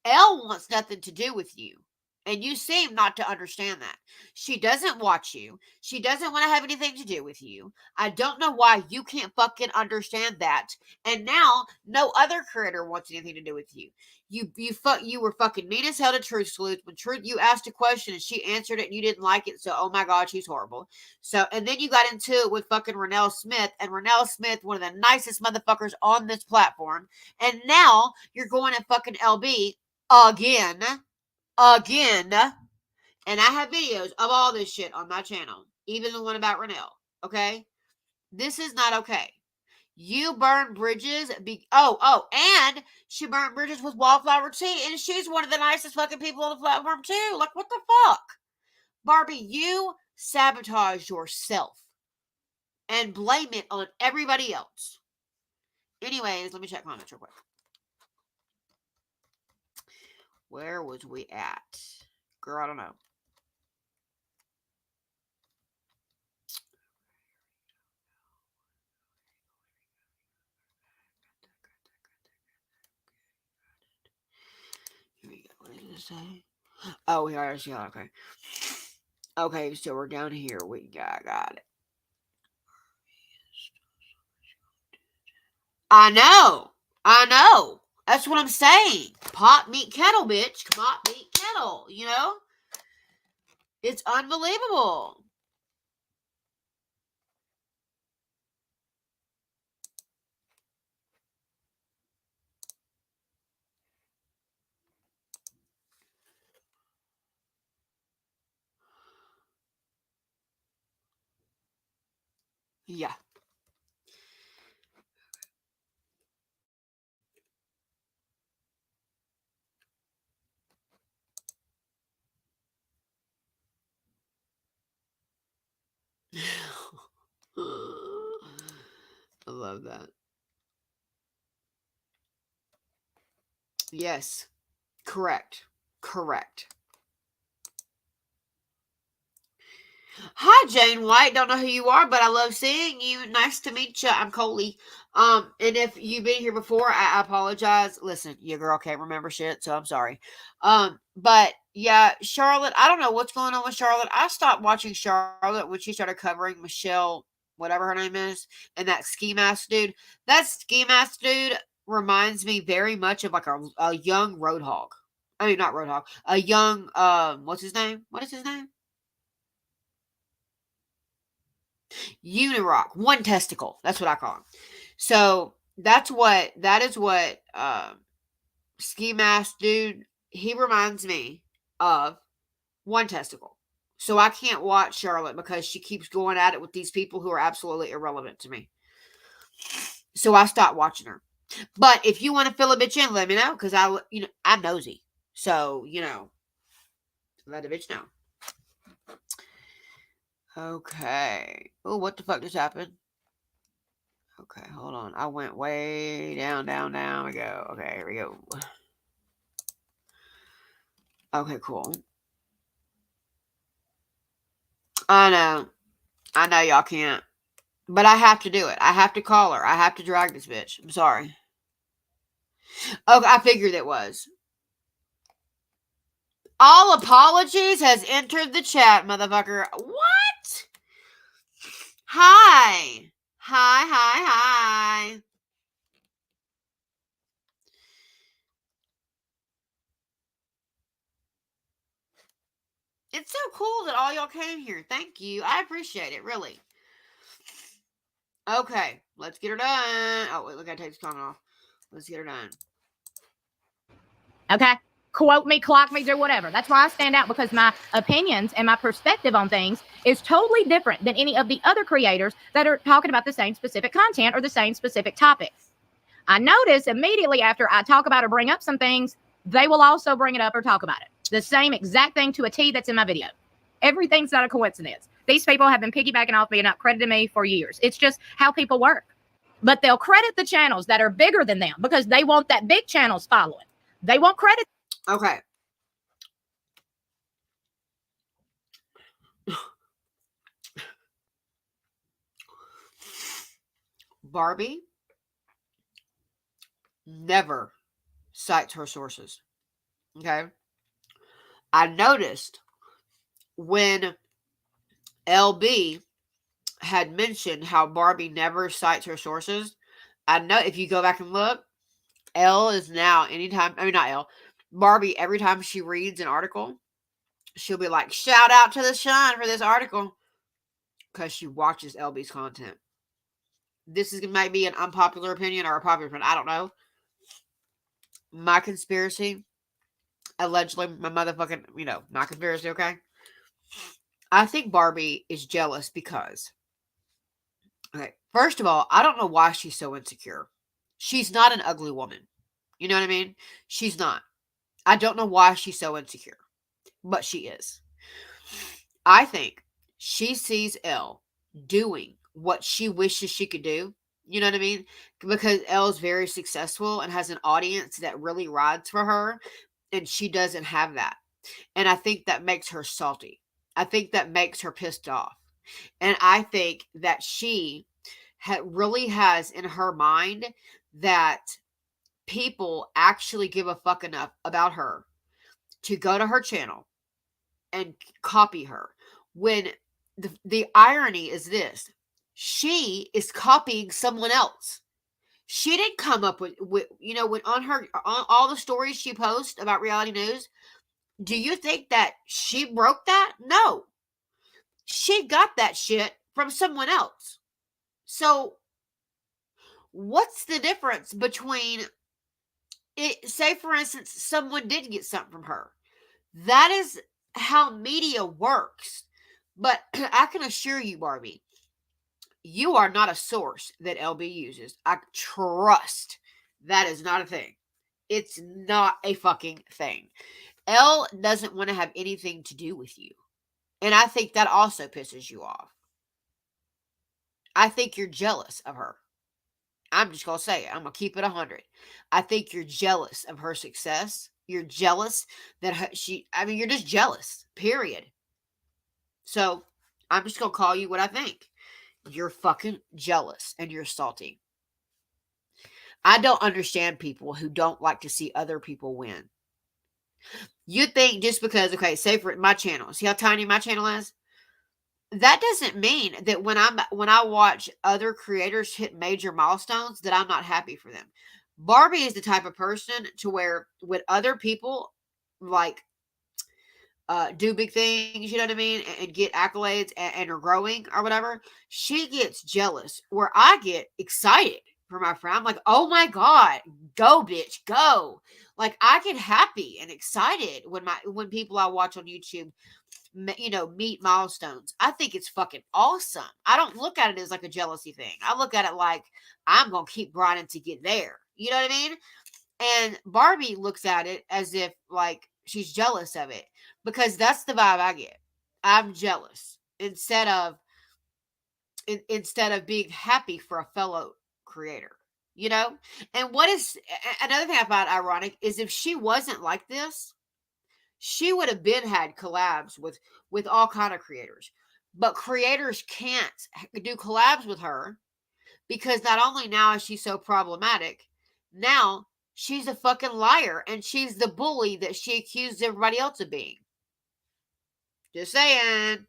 Elle wants nothing to do with you. And you seem not to understand that. She doesn't watch you. She doesn't want to have anything to do with you. I don't know why you can't fucking understand that. And now no other creator wants anything to do with you. You were fucking mean as hell to Truth Sleuth when you asked a question and she answered it and you didn't like it. So, oh my God, she's horrible. So, and then you got into it with fucking Renell Smith, and Renell Smith, one of the nicest motherfuckers on this platform. And now you're going at fucking LB again. And I have videos of all this shit on my channel, even the one about Renell. Okay, this is not okay. You burn bridges. And she burned bridges with Wallflower Tea, and she's one of the nicest fucking people on the platform too. Like, what the fuck, BARBi? You sabotage yourself and blame it on everybody else. Anyways, let me check comments real quick. Where was we at? Girl, I don't know. Here we go. What did it say? Oh, here it is. Yeah, okay. Okay, so we're down here. We got it. I know. That's what I'm saying. Pot, meat, kettle, bitch. Pot, meat, kettle. You know? It's unbelievable. Yeah. I love that. Yes. Correct. Hi, Jane White. Don't know who you are, but I love seeing you. Nice to meet you. I'm Coley. And if you've been here before, I apologize. Listen, your girl can't remember shit, so I'm sorry. But yeah, Charlotte, I don't know what's going on with Charlotte. I stopped watching Charlotte when she started covering Michelle, whatever her name is, and that ski mask dude. That ski mask dude reminds me very much of like a young Roadhog. I mean, not Roadhog. A young, what's his name? What is his name? Unirock, one testicle. That's what I call him. So that is what ski mask dude. He reminds me of one testicle. So I can't watch Charlotte because she keeps going at it with these people who are absolutely irrelevant to me. So I stopped watching her. But if you want to fill a bitch in, let me know because I'm nosy. So let a bitch know. Okay. Oh, what the fuck just happened? Okay, hold on. I went way down we go. Okay, here we go. Okay, cool. I know y'all can't. But I have to do it. I have to call her. I have to drag this bitch. I'm sorry. Okay, I figured it was. All apologies has entered the chat, motherfucker. What? Hi. Hi. It's so cool that all y'all came here. Thank you. I appreciate it, really. Okay, let's get her done. Oh, wait, look, I take this comment off. Let's get her done. Okay? Quote me, clock me, do whatever. That's why I stand out, because my opinions and my perspective on things is totally different than any of the other creators that are talking about the same specific content or the same specific topics. I notice immediately after I talk about or bring up some things, they will also bring it up or talk about it. The same exact thing to a T that's in my video. Everything's not a coincidence. These people have been piggybacking off me and not crediting me for years. It's just how people work. But they'll credit the channels that are bigger than them because they want that big channel's following. They won't credit. Okay. BARBi never cites her sources. Okay. I noticed when LB had mentioned how BARBi never cites her sources. I know if you go back and look, L is now anytime, I mean, not L, BARBi, every time she reads an article, she'll be like, shout out to the Shine for this article, because she watches LB's content. This is might be an unpopular opinion or a popular opinion. I don't know. My conspiracy, allegedly, my motherfucking, my conspiracy, okay? I think BARBi is jealous because, okay, first of all, I don't know why she's so insecure. She's not an ugly woman. You know what I mean? She's not. I don't know why she's so insecure, but she is. I think she sees Elle doing what she wishes she could do. You know what I mean? Because Elle's very successful and has an audience that really rides for her, and she doesn't have that. And I think that makes her salty. I think that makes her pissed off. And I think that she really has in her mind that people actually give a fuck enough about her to go to her channel and copy her. When the irony is this, she is copying someone else. She didn't come up with when on all the stories she posts about reality news. Do you think that she broke that? No. She got that shit from someone else. So what's the difference between it? Say, for instance, someone did get something from her. That is how media works. But I can assure you, BARBi, you are not a source that LB uses. I trust that is not a thing. It's not a fucking thing. L doesn't want to have anything to do with you. And I think that also pisses you off. I think you're jealous of her. I'm just going to say it. I'm going to keep it 100. I think you're jealous of her success. You're jealous that you're just jealous, period. So I'm just going to call you what I think. You're fucking jealous and you're salty. I don't understand people who don't like to see other people win. You think just because, okay, say for my channel, see how tiny my channel is? That doesn't mean that when I watch other creators hit major milestones that I'm not happy for them. BARBi is the type of person to where when other people like do big things, you know what I mean, and get accolades and are growing or whatever, she gets jealous. Where I get excited for my friend. I'm like, oh my God, go bitch, go. Like I get happy and excited when people I watch on YouTube meet milestones. I think it's fucking awesome. I don't look at it as like a jealousy thing. I look at it like I'm gonna keep grinding to get there. You know what I mean? And BARBi looks at it as if like she's jealous of it, because that's the vibe I get. I'm jealous instead of being happy for a fellow creator. And what is another thing I find ironic is if she wasn't like this, she would have been had collabs with all kind of creators. But creators can't do collabs with her because not only now is she so problematic, now she's a fucking liar and she's the bully that she accused everybody else of being. Just saying.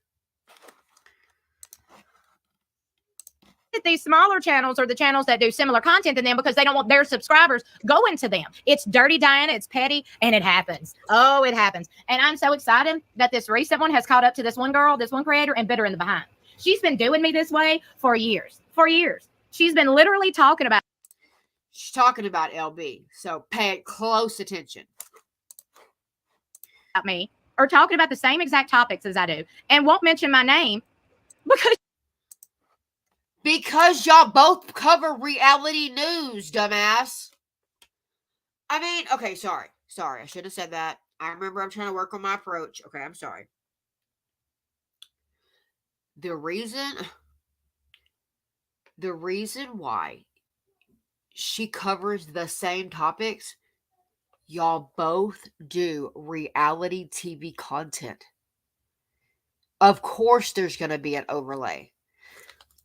these smaller channels or the channels that do similar content than them because they don't want their subscribers going to them. It's dirty, Diana. It's petty, and it happens. Oh, it happens. And I'm so excited that this recent one has caught up to this one girl, this one creator, and bit her in the behind. She's been doing me this way for years. For years. She's been literally talking about. She's talking about LB. So pay close attention. Me or talking about the same exact topics as I do and won't mention my name because y'all both cover reality news, dumbass. I mean, okay, sorry. I should have said that. I remember I'm trying to work on my approach. Okay, I'm sorry. The reason why she covers the same topics, y'all both do reality TV content. Of course there's going to be an overlay.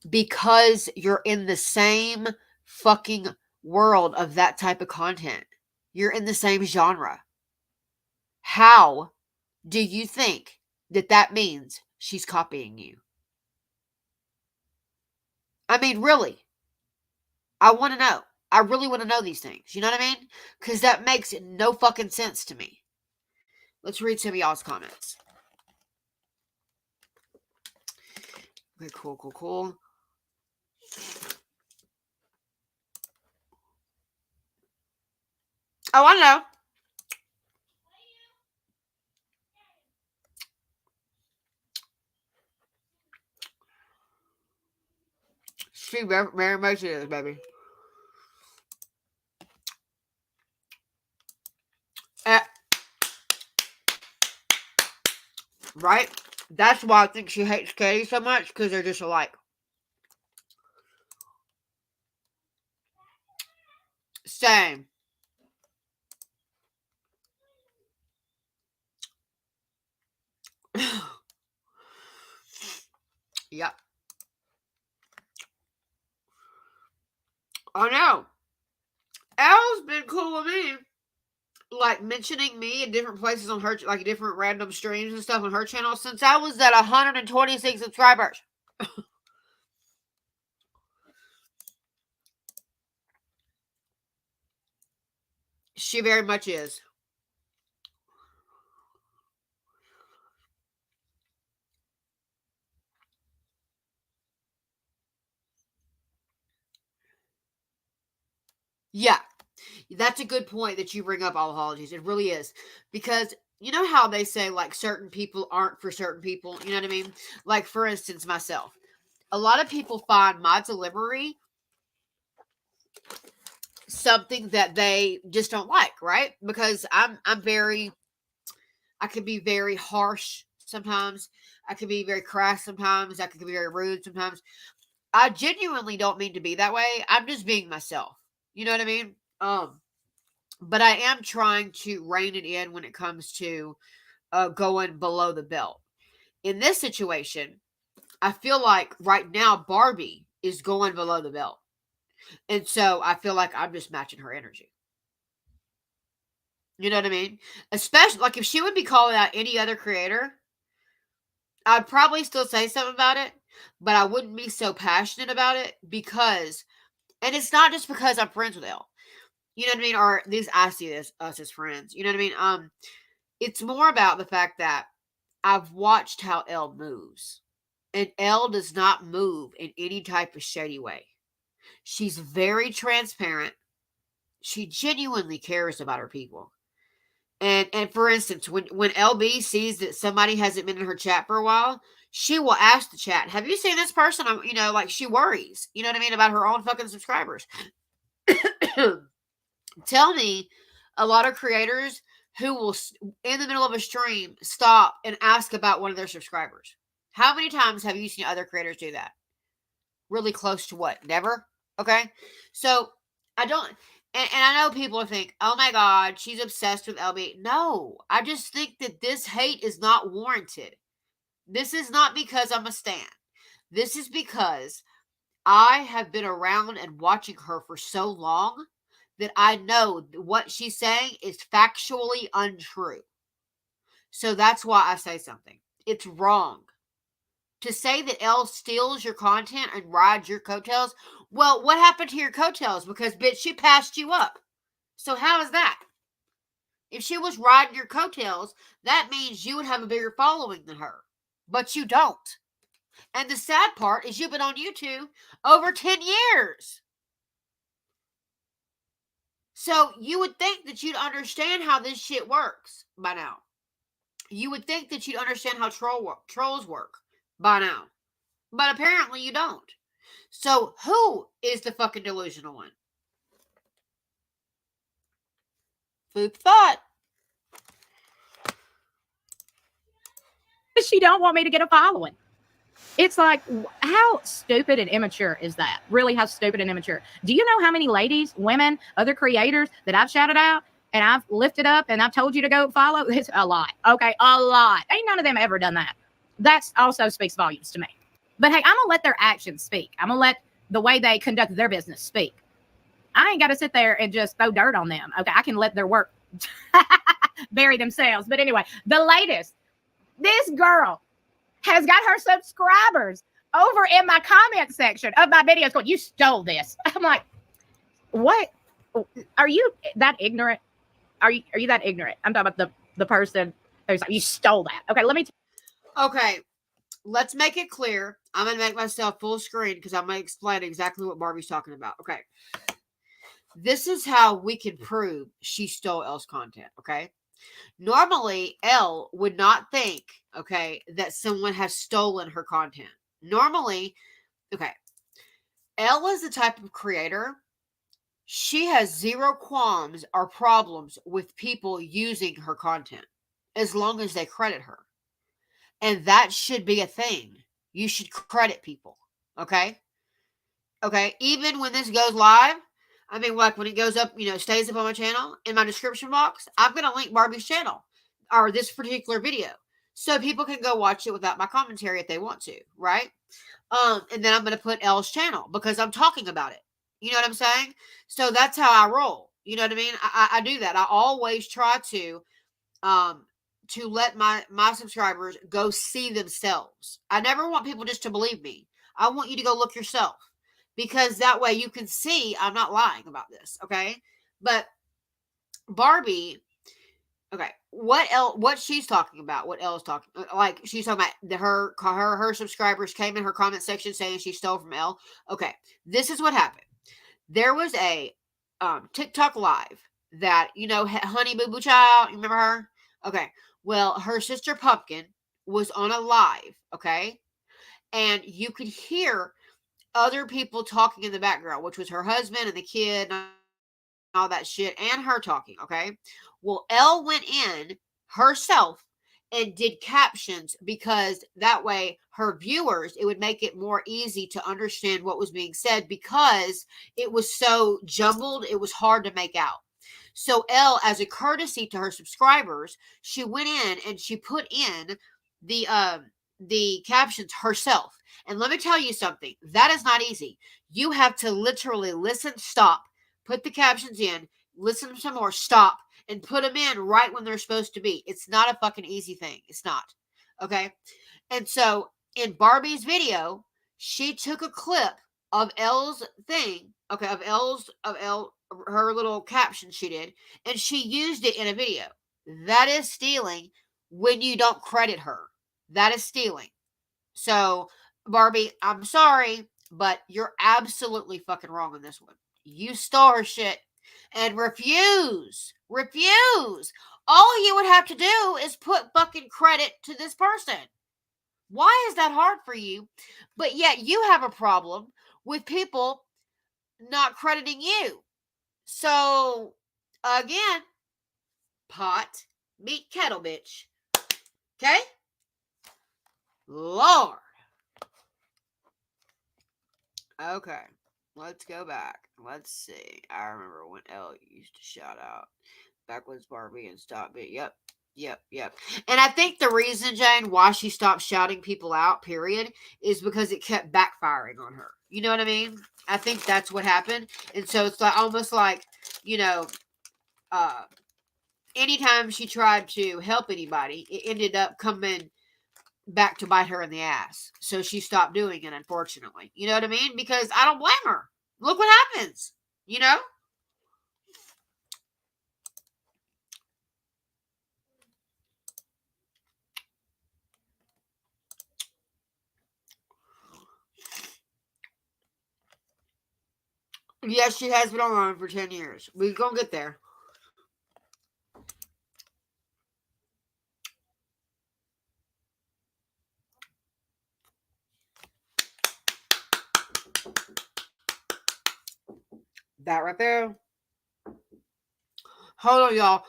Because you're in the same fucking world of that type of content. You're in the same genre. How do you think that means she's copying you? I mean, really. I want to know. I really want to know these things. You know what I mean? Because that makes no fucking sense to me. Let's read some of y'all's comments. Okay, cool. I want to know. She very much is, baby. Right? That's why I think she hates Katie so much, because they're just alike. Same. Yep. I know. Elle's been cool with me. Like, mentioning me in different places on her, like, different random streams and stuff on her channel since I was at 126 subscribers. She very much is. Yeah. That's a good point that you bring up, Apologies. It really is. Because you know how they say, like, certain people aren't for certain people? You know what I mean? Like, for instance, myself. A lot of people find my delivery something that they just don't like, right? Because I can be very harsh sometimes. I can be very crass sometimes. I can be very rude sometimes. I genuinely don't mean to be that way. I'm just being myself. You know what I mean? But I am trying to rein it in when it comes to going below the belt. In this situation, I feel like right now BARBi is going below the belt. And so I feel like I'm just matching her energy. You know what I mean? Especially, like, if she would be calling out any other creator, I'd probably still say something about it, but I wouldn't be so passionate about it because, and it's not just because I'm friends with Elle. You know what I mean? Or at least I see us as friends. You know what I mean? It's more about the fact that I've watched how Elle moves. And Elle does not move in any type of shady way. She's very transparent. She genuinely cares about her people. And for instance, when LB sees that somebody hasn't been in her chat for a while, she will ask the chat, have you seen this person? You know, like, she worries, you know what I mean, about her own fucking subscribers. Tell me a lot of creators who will, in the middle of a stream, stop and ask about one of their subscribers. How many times have you seen other creators do that? Really close to what? Never? Okay? So, I don't... And I know people think, oh my God, she's obsessed with LB. No, I just think that this hate is not warranted. This is not because I'm a stan. This is because I have been around and watching her for so long that I know what she's saying is factually untrue. So that's why I say something. It's wrong. to say that Elle steals your content and rides your coattails. Well, what happened to your coattails? Because, bitch, she passed you up. So how is that? If she was riding your coattails, that means you would have a bigger following than her. But you don't. And the sad part is you've been on YouTube over 10 years. So you would think that you'd understand how this shit works by now. You would think that you'd understand how trolls work by now. But apparently you don't. So who is the fucking delusional one? Food for thought. She don't want me to get a following. It's like, how stupid and immature is that? Really, how stupid and immature. Do you know how many ladies, women, other creators that I've shouted out and I've lifted up and I've told you to go follow? It's a lot. Okay, a lot. Ain't none of them ever done that. That also speaks volumes to me. But hey, I'm going to let their actions speak. I'm going to let the way they conduct their business speak. I ain't got to sit there and just throw dirt on them. Okay, I can let their work bury themselves. But anyway, the latest, this girl has got her subscribers over in my comment section of my videos going, you stole this. I'm like, what? Are you that ignorant? Are you that ignorant? I'm talking about the person who's like, you stole that. Okay, let me. Okay, let's make it clear. I'm going to make myself full screen because I'm going to explain exactly what Barbie's talking about. Okay. This is how we can prove she stole Elle's content, okay? Normally, Elle would not think, okay, that someone has stolen her content. Normally, okay, Elle is the type of creator, she has zero qualms or problems with people using her content as long as they credit her. And that should be a thing. You should credit people, okay? Okay, even when this goes live, I mean, like when it goes up, stays up on my channel, in my description box, I'm going to link Barbie's channel or this particular video so people can go watch it without my commentary if they want to, right? And then I'm going to put Elle's channel because I'm talking about it. You know what I'm saying? So that's how I roll. You know what I mean? I do that. I always try to let my subscribers go see themselves. I never want people just to believe me. I want you to go look yourself. Because that way you can see I'm not lying about this, okay? But Barbie, okay, what she's talking about, what Elle's talking, like she's talking about her subscribers came in her comment section saying she stole from Elle. Okay, this is what happened. There was a TikTok live that, Honey Boo Boo Child, you remember her? Okay, well, her sister Pumpkin was on a live, okay? And you could hear other people talking in the background, which was her husband and the kid and all that shit, and her talking, okay? Well, Elle went in herself and did captions because that way her viewers, it would make it more easy to understand what was being said because it was so jumbled, it was hard to make out. So Elle, as a courtesy to her subscribers, she went in and she put in the captions herself. And let me tell you something. That is not easy. You have to literally listen, stop, put the captions in, listen to some more, stop, and put them in right when they're supposed to be. It's not a fucking easy thing. It's not. Okay? And so in Barbie's video, she took a clip of Elle's thing, okay, of Elle, her little caption she did, and she used it in a video. That is stealing when you don't credit her. That is stealing. So, Barbie, I'm sorry, but you're absolutely fucking wrong on this one. You stole her shit and refuse. All you would have to do is put fucking credit to this person. Why is that hard for you? But yet you have a problem with people not crediting you. So, again, pot, meet kettle, bitch. Okay? Lord. Okay, let's go back. Let's see. I remember when Elle used to shout out Backwoods Barbie and stop it. Yep. And I think the reason, Jane, why she stopped shouting people out, period, is because it kept backfiring on her. You know what I mean? I think that's what happened. And so it's like almost like, anytime she tried to help anybody, it ended up coming back to bite her in the ass. So she stopped doing it, unfortunately. You know what I mean? Because I don't blame her. Look what happens, you know? Yes, she has been on for 10 years. We're going to get there. That right there. Hold on, y'all.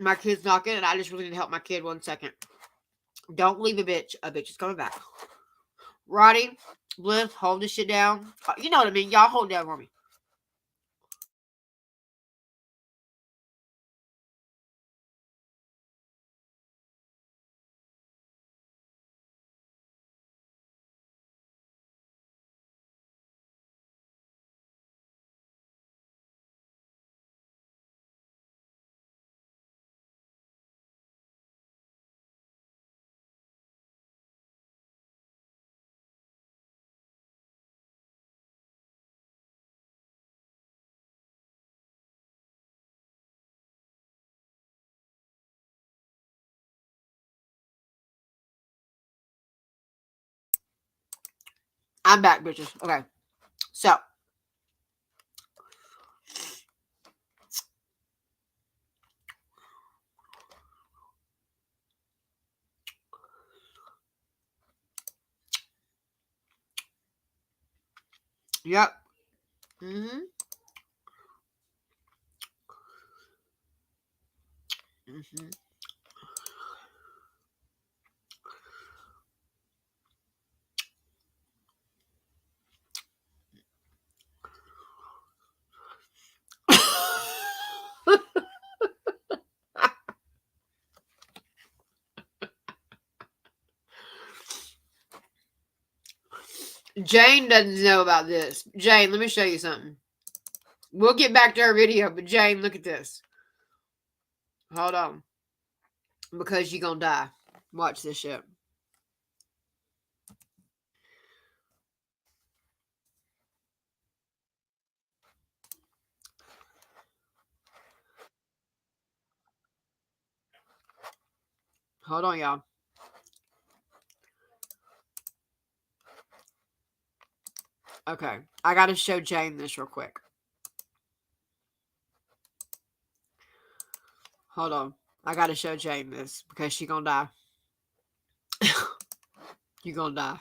My kid's knocking, and I just really need to help my kid 1 second. Don't leave a bitch. A bitch is coming back. Roddy, Bliss, hold this shit down. You know what I mean. Y'all hold it down for me. I'm back, bitches. Okay. So. Yep. Mm-hmm. Mm-hmm. Jane doesn't know about this. Jane, let me show you something. We'll get back to our video, but Jane, look at this. Hold on. Because you're going to die. Watch this shit. Hold on, y'all. Okay. I got to show Jane this real quick. Hold on. I got to show Jane this because she's going to die. You're going to die.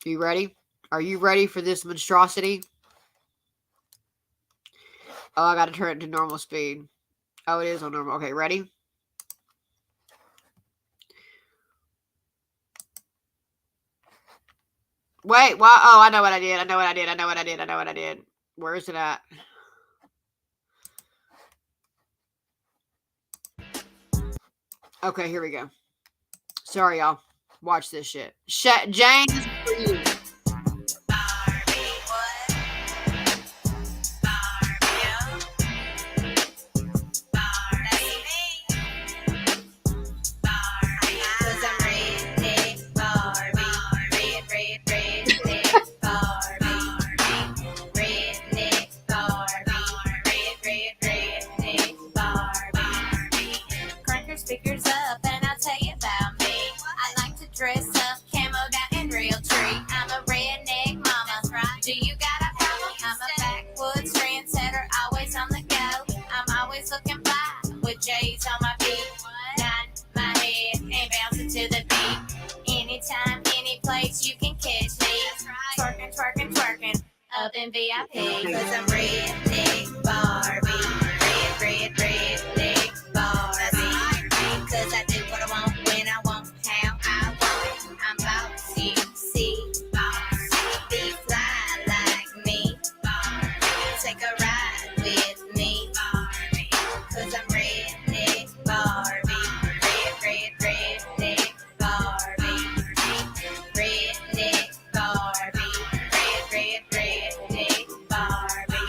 You ready? Are you ready for this monstrosity? Oh, I got to turn it to normal speed. Oh, it is on normal. Okay, ready? Wait, why? Oh, I know what I did. I know what I did. I know what I did. I know what I did. Where is it at? Okay, here we go. Sorry, y'all. Watch this shit. Jane, this is for you. Figures up and I'll tell you about me. I like to dress up, camo down in real tree. I'm a redneck mama. Do you got a problem? I'm a backwoods trendsetter, always on the go. I'm always looking fly with J's on my feet. Nodding my head and bouncing to the beat. Anytime, any place you can catch me. Twerking, twerking, twerking up in VIP. Cause I'm redneck BARBi. Redneck BARBi. Cause I do what I want, when I want, how I want. I'm bossy, see, bossy. Be fly like me. Take a ride with me. Cause I'm redneck BARBi. Redneck BARBi. Redneck BARBi. Redneck BARBi.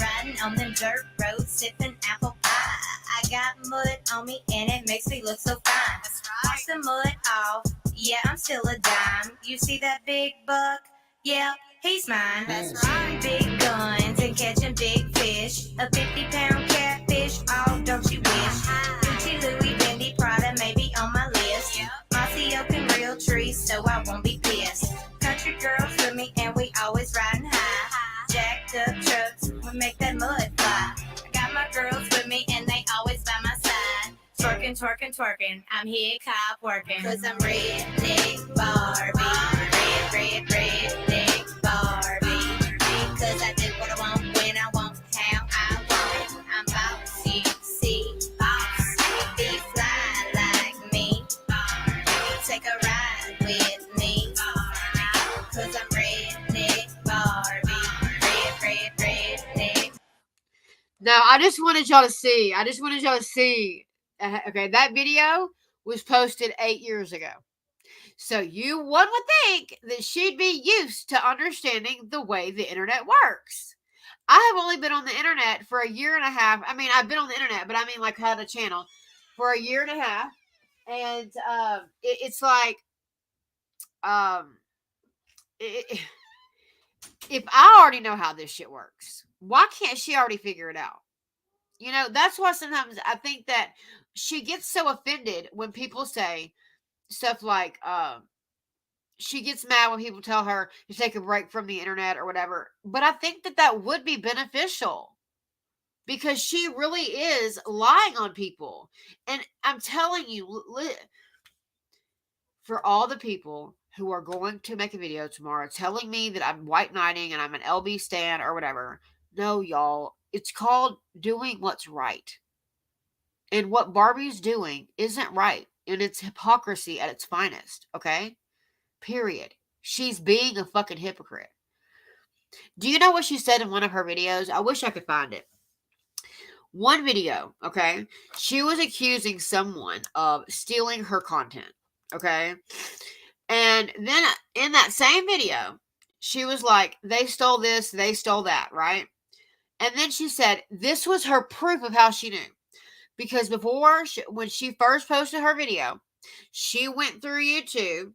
Riding on them dirt roads, sipping apple pie. I got some mud on me and it makes me look so fine. Wash the mud off, yeah, I'm still a dime. You see that big buck? Yeah, he's mine. That's right. Big guns and catching big fish. A 50-pound catfish, oh, don't you wish? Gucci, Louis, Fendi, Prada, maybe on my list. Mossy oak and real trees, so I won't be pissed. Country girls with me and we always riding high. Jacked up trucks, we make that mud fly. I got my girls with me and they always by my side. Twerking, twerking, twerking, I'm here cop working. Cause I'm redneck BARBi. Redneck BARBi. Cause I do what I want, when I want, how I want. I'm bossy, see, boss. Be fly like me. Take a ride with me. Cause I'm redneck BARBi. Redneck. Now, I just wanted y'all to see. Okay, that video was posted 8 years ago. So one would think that she'd be used to understanding the way the internet works. I have only been on the internet for a year and a half. I mean, I've been on the internet, but I mean, like, had a channel for a year and a half. And it's like, if I already know how this shit works, why can't she already figure it out? You know, that's why sometimes I think that she gets so offended when people say stuff like, she gets mad when people tell her to take a break from the internet or whatever. But I think that would be beneficial because she really is lying on people. And I'm telling you, for all the people who are going to make a video tomorrow telling me that I'm white knighting and I'm an LB stan or whatever, no, y'all, it's called doing what's right. And what Barbie's doing isn't right. And it's hypocrisy at its finest, okay? Period. She's being a fucking hypocrite. Do you know what she said in one of her videos? I wish I could find it. One video, okay? She was accusing someone of stealing her content, okay? And then in that same video, she was like, they stole this, they stole that, right? And then she said this was her proof of how she knew. Because when she first posted her video, she went through YouTube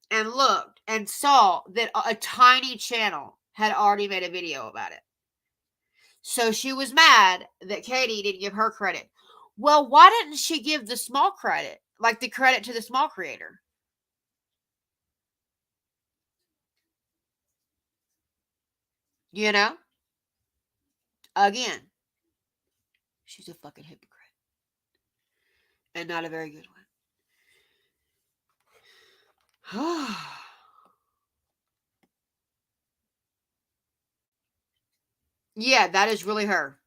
and looked and saw that a tiny channel had already made a video about it. So she was mad that Katie didn't give her credit. Well, why didn't she give the small credit, like the credit to the small creator? You know? Again, she's a fucking hypocrite. And not a very good one. Yeah, that is really her.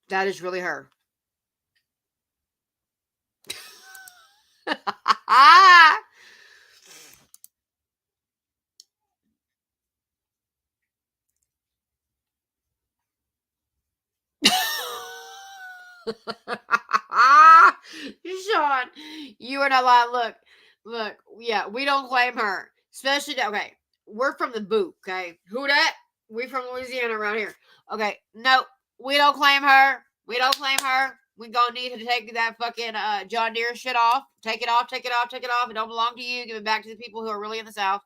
That is really her. Sean, you are not lying. Look, yeah, we don't claim her. Especially, okay, we're from the boot, okay? Who that? We from Louisiana around here. Okay, no, we don't claim her. We don't claim her. We gonna need to take that fucking John Deere shit off. Take it off. It don't belong to you. Give it back to the people who are really in the South.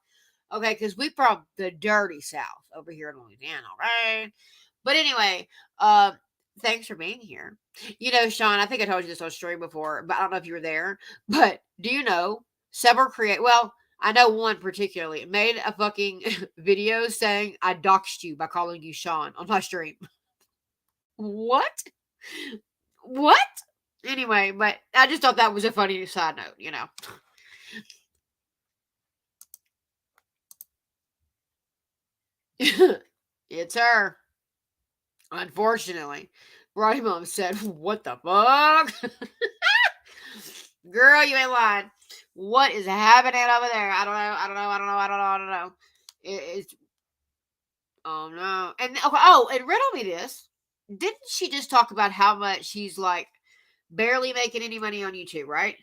Okay, because we from the dirty South over here in Louisiana, right? But anyway, thanks for being here. You know, Sean, I think I told you this on stream before, but I don't know if you were there. But do you know several I know one particularly made a fucking video saying I doxed you by calling you Sean on my stream. What? Anyway, but I just thought that was a funny side note, you know. It's her. Unfortunately. Roddy Mom said, what the fuck? Girl, you ain't lying. What is happening over there? I don't know. It's oh no. And and riddle me this. Didn't she just talk about how much she's like barely making any money on YouTube, right?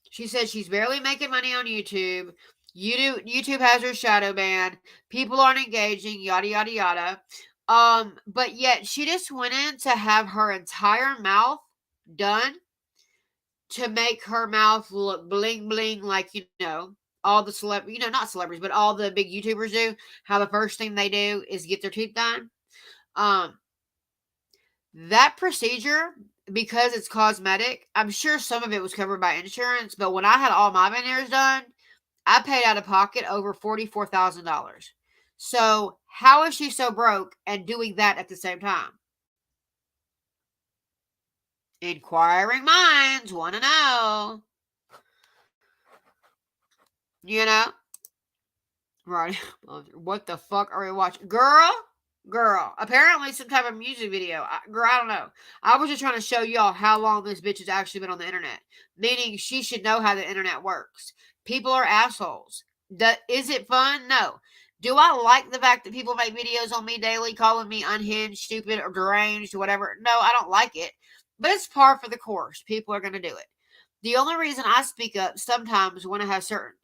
She said she's barely making money on YouTube. YouTube has her shadow ban. People aren't engaging, yada, yada, yada. But yet she just went in to have her entire mouth done to make her mouth look bling bling, like, all the not celebrities, but all the big YouTubers do. How the first thing they do is get their teeth done. That procedure, because it's cosmetic, I'm sure some of it was covered by insurance, but when I had all my veneers done, I paid out of pocket over $44,000. So how is she so broke and doing that at the same time? Inquiring minds want to know. Right. What the fuck are we watching? Girl, apparently some type of music video. Girl, I don't know. I was just trying to show y'all how long this bitch has actually been on the internet. Meaning she should know how the internet works. People are assholes. Is it fun? No. Do I like the fact that people make videos on me daily calling me unhinged, stupid, or deranged, or whatever? No, I don't like it. But it's par for the course. People are going to do it. The only reason I speak up sometimes when I have certain,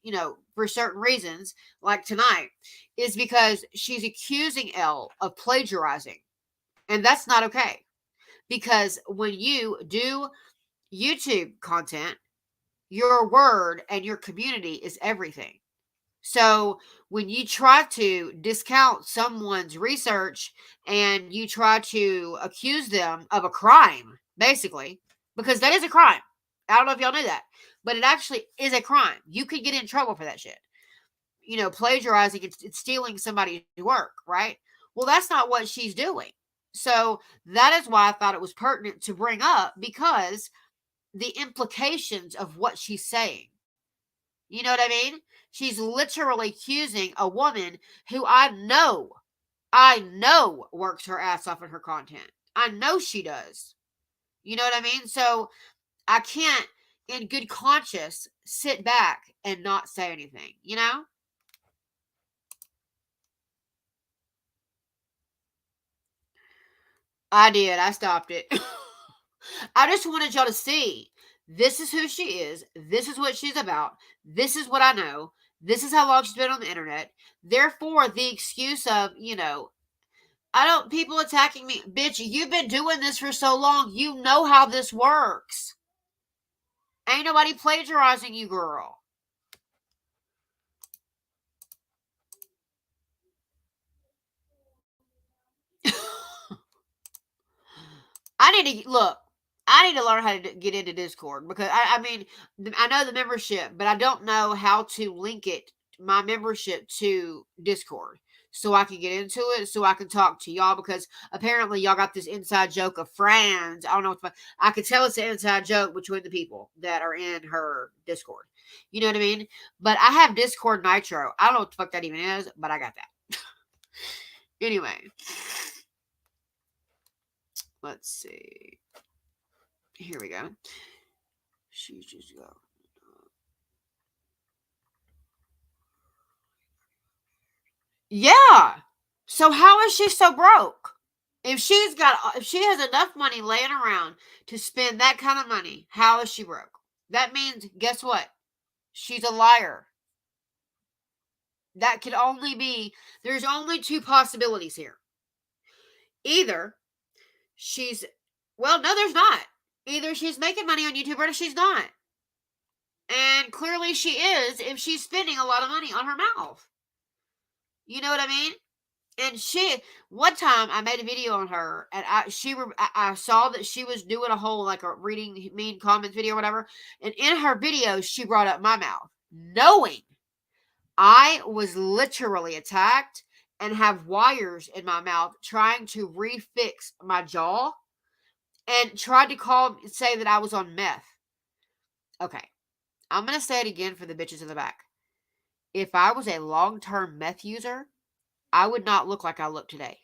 for certain reasons, like tonight, is because she's accusing Elle of plagiarizing. And that's not okay. Because when you do YouTube content, your word and your community is everything. So when you try to discount someone's research and you try to accuse them of a crime, basically, because that is a crime. I don't know if y'all knew that, but it actually is a crime. You could get in trouble for that shit. Plagiarizing and stealing somebody's work, right? Well, that's not what she's doing. So that is why I thought it was pertinent to bring up, because the implications of what she's saying. You know what I mean? She's literally accusing a woman who I know works her ass off in her content. I know she does. You know what I mean? So I can't, in good conscience, sit back and not say anything, I did. I stopped it. I just wanted y'all to see, this is who she is. This is what she's about. This is what I know. This is how long she's been on the internet. Therefore, the excuse of, people attacking me. Bitch, you've been doing this for so long. You know how this works. Ain't nobody plagiarizing you, girl. I need to learn how to get into Discord, because I know the membership, but I don't know how to link my membership to Discord, so I can get into it, so I can talk to y'all, because apparently y'all got this inside joke of friends. I don't know what I could tell it's an inside joke between the people that are in her Discord. You know what I mean? But I have Discord Nitro. I don't know what the fuck that even is, but I got that. Anyway. Let's see. Here we go. She just go. Yeah. So how is she so broke? If she has enough money laying around to spend that kind of money, how is she broke? That means, guess what? She's a liar. That could only be, there's only two possibilities here. Either no, there's not. Either she's making money on YouTube or she's not. And clearly she is, if she's spending a lot of money on her mouth. You know what I mean? And one time I made a video on her, and I saw that she was doing a whole, like, a reading mean comments video or whatever. And in her video, she brought up my mouth, knowing I was literally attacked and have wires in my mouth trying to refix my jaw, and tried to say that I was on meth. Okay. I'm going to say it again for the bitches in the back. If I was a long-term meth user, I would not look like I look today.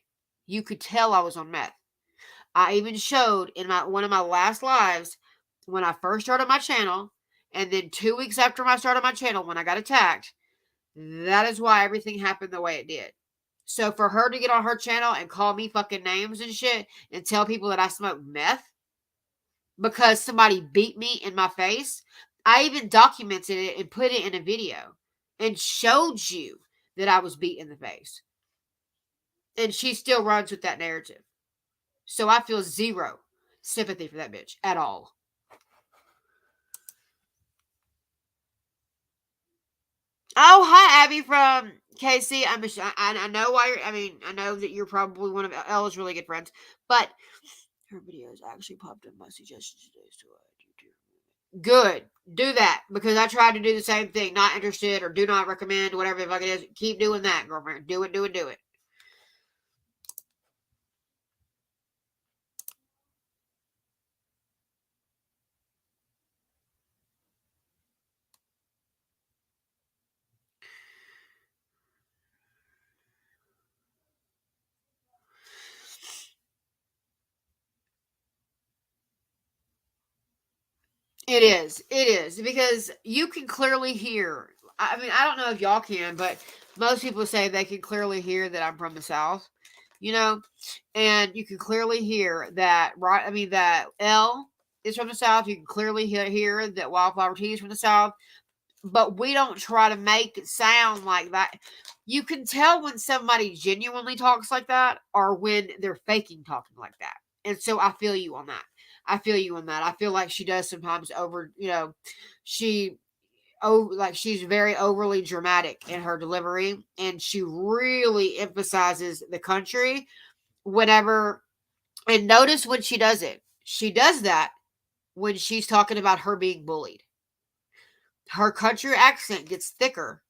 You could tell I was on meth. I even showed in one of my last lives when I first started my channel, and then 2 weeks after I started my channel when I got attacked. That is why everything happened the way it did. So for her to get on her channel and call me fucking names and shit and tell people that I smoke meth because somebody beat me in my face, I even documented it and put it in a video and showed you that I was beat in the face. And she still runs with that narrative. So I feel zero sympathy for that bitch at all. Oh, hi, Abby from KC. I know why you're. I mean, I know that you're probably one of Ella's really good friends, but her videos actually popped up my suggestions today. So good, do that because I tried to do the same thing. Not interested or do not recommend, whatever the fuck it is. Keep doing that, girlfriend. Do it, do it, do it. It is because you can clearly hear. I mean, I don't know if y'all can, but most people say they can clearly hear that I'm from the South, you know, and you can clearly hear that. Right? I mean, that L is from the South. You can clearly hear that Wildflower Tea is from the South, but we don't try to make it sound like that. You can tell when somebody genuinely talks like that or when they're faking talking like that. And so I feel you on that. I feel you on that. I feel like she does sometimes she's very overly dramatic in her delivery, and she really emphasizes the country whenever. And notice when she does it, she does that when she's talking about her being bullied. Her country accent gets thicker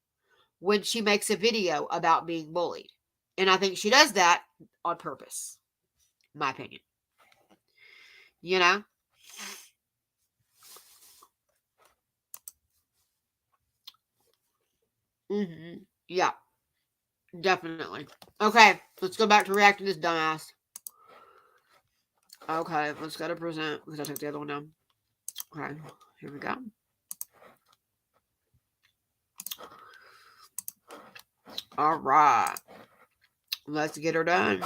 when she makes a video about being bullied. And I think she does that on purpose, in my opinion. You know? Mm-hmm. Yeah. Definitely. Okay, let's go back to reacting to this dumbass. Okay, let's go to present because I took the other one down. Okay, here we go. All right. Let's get her done.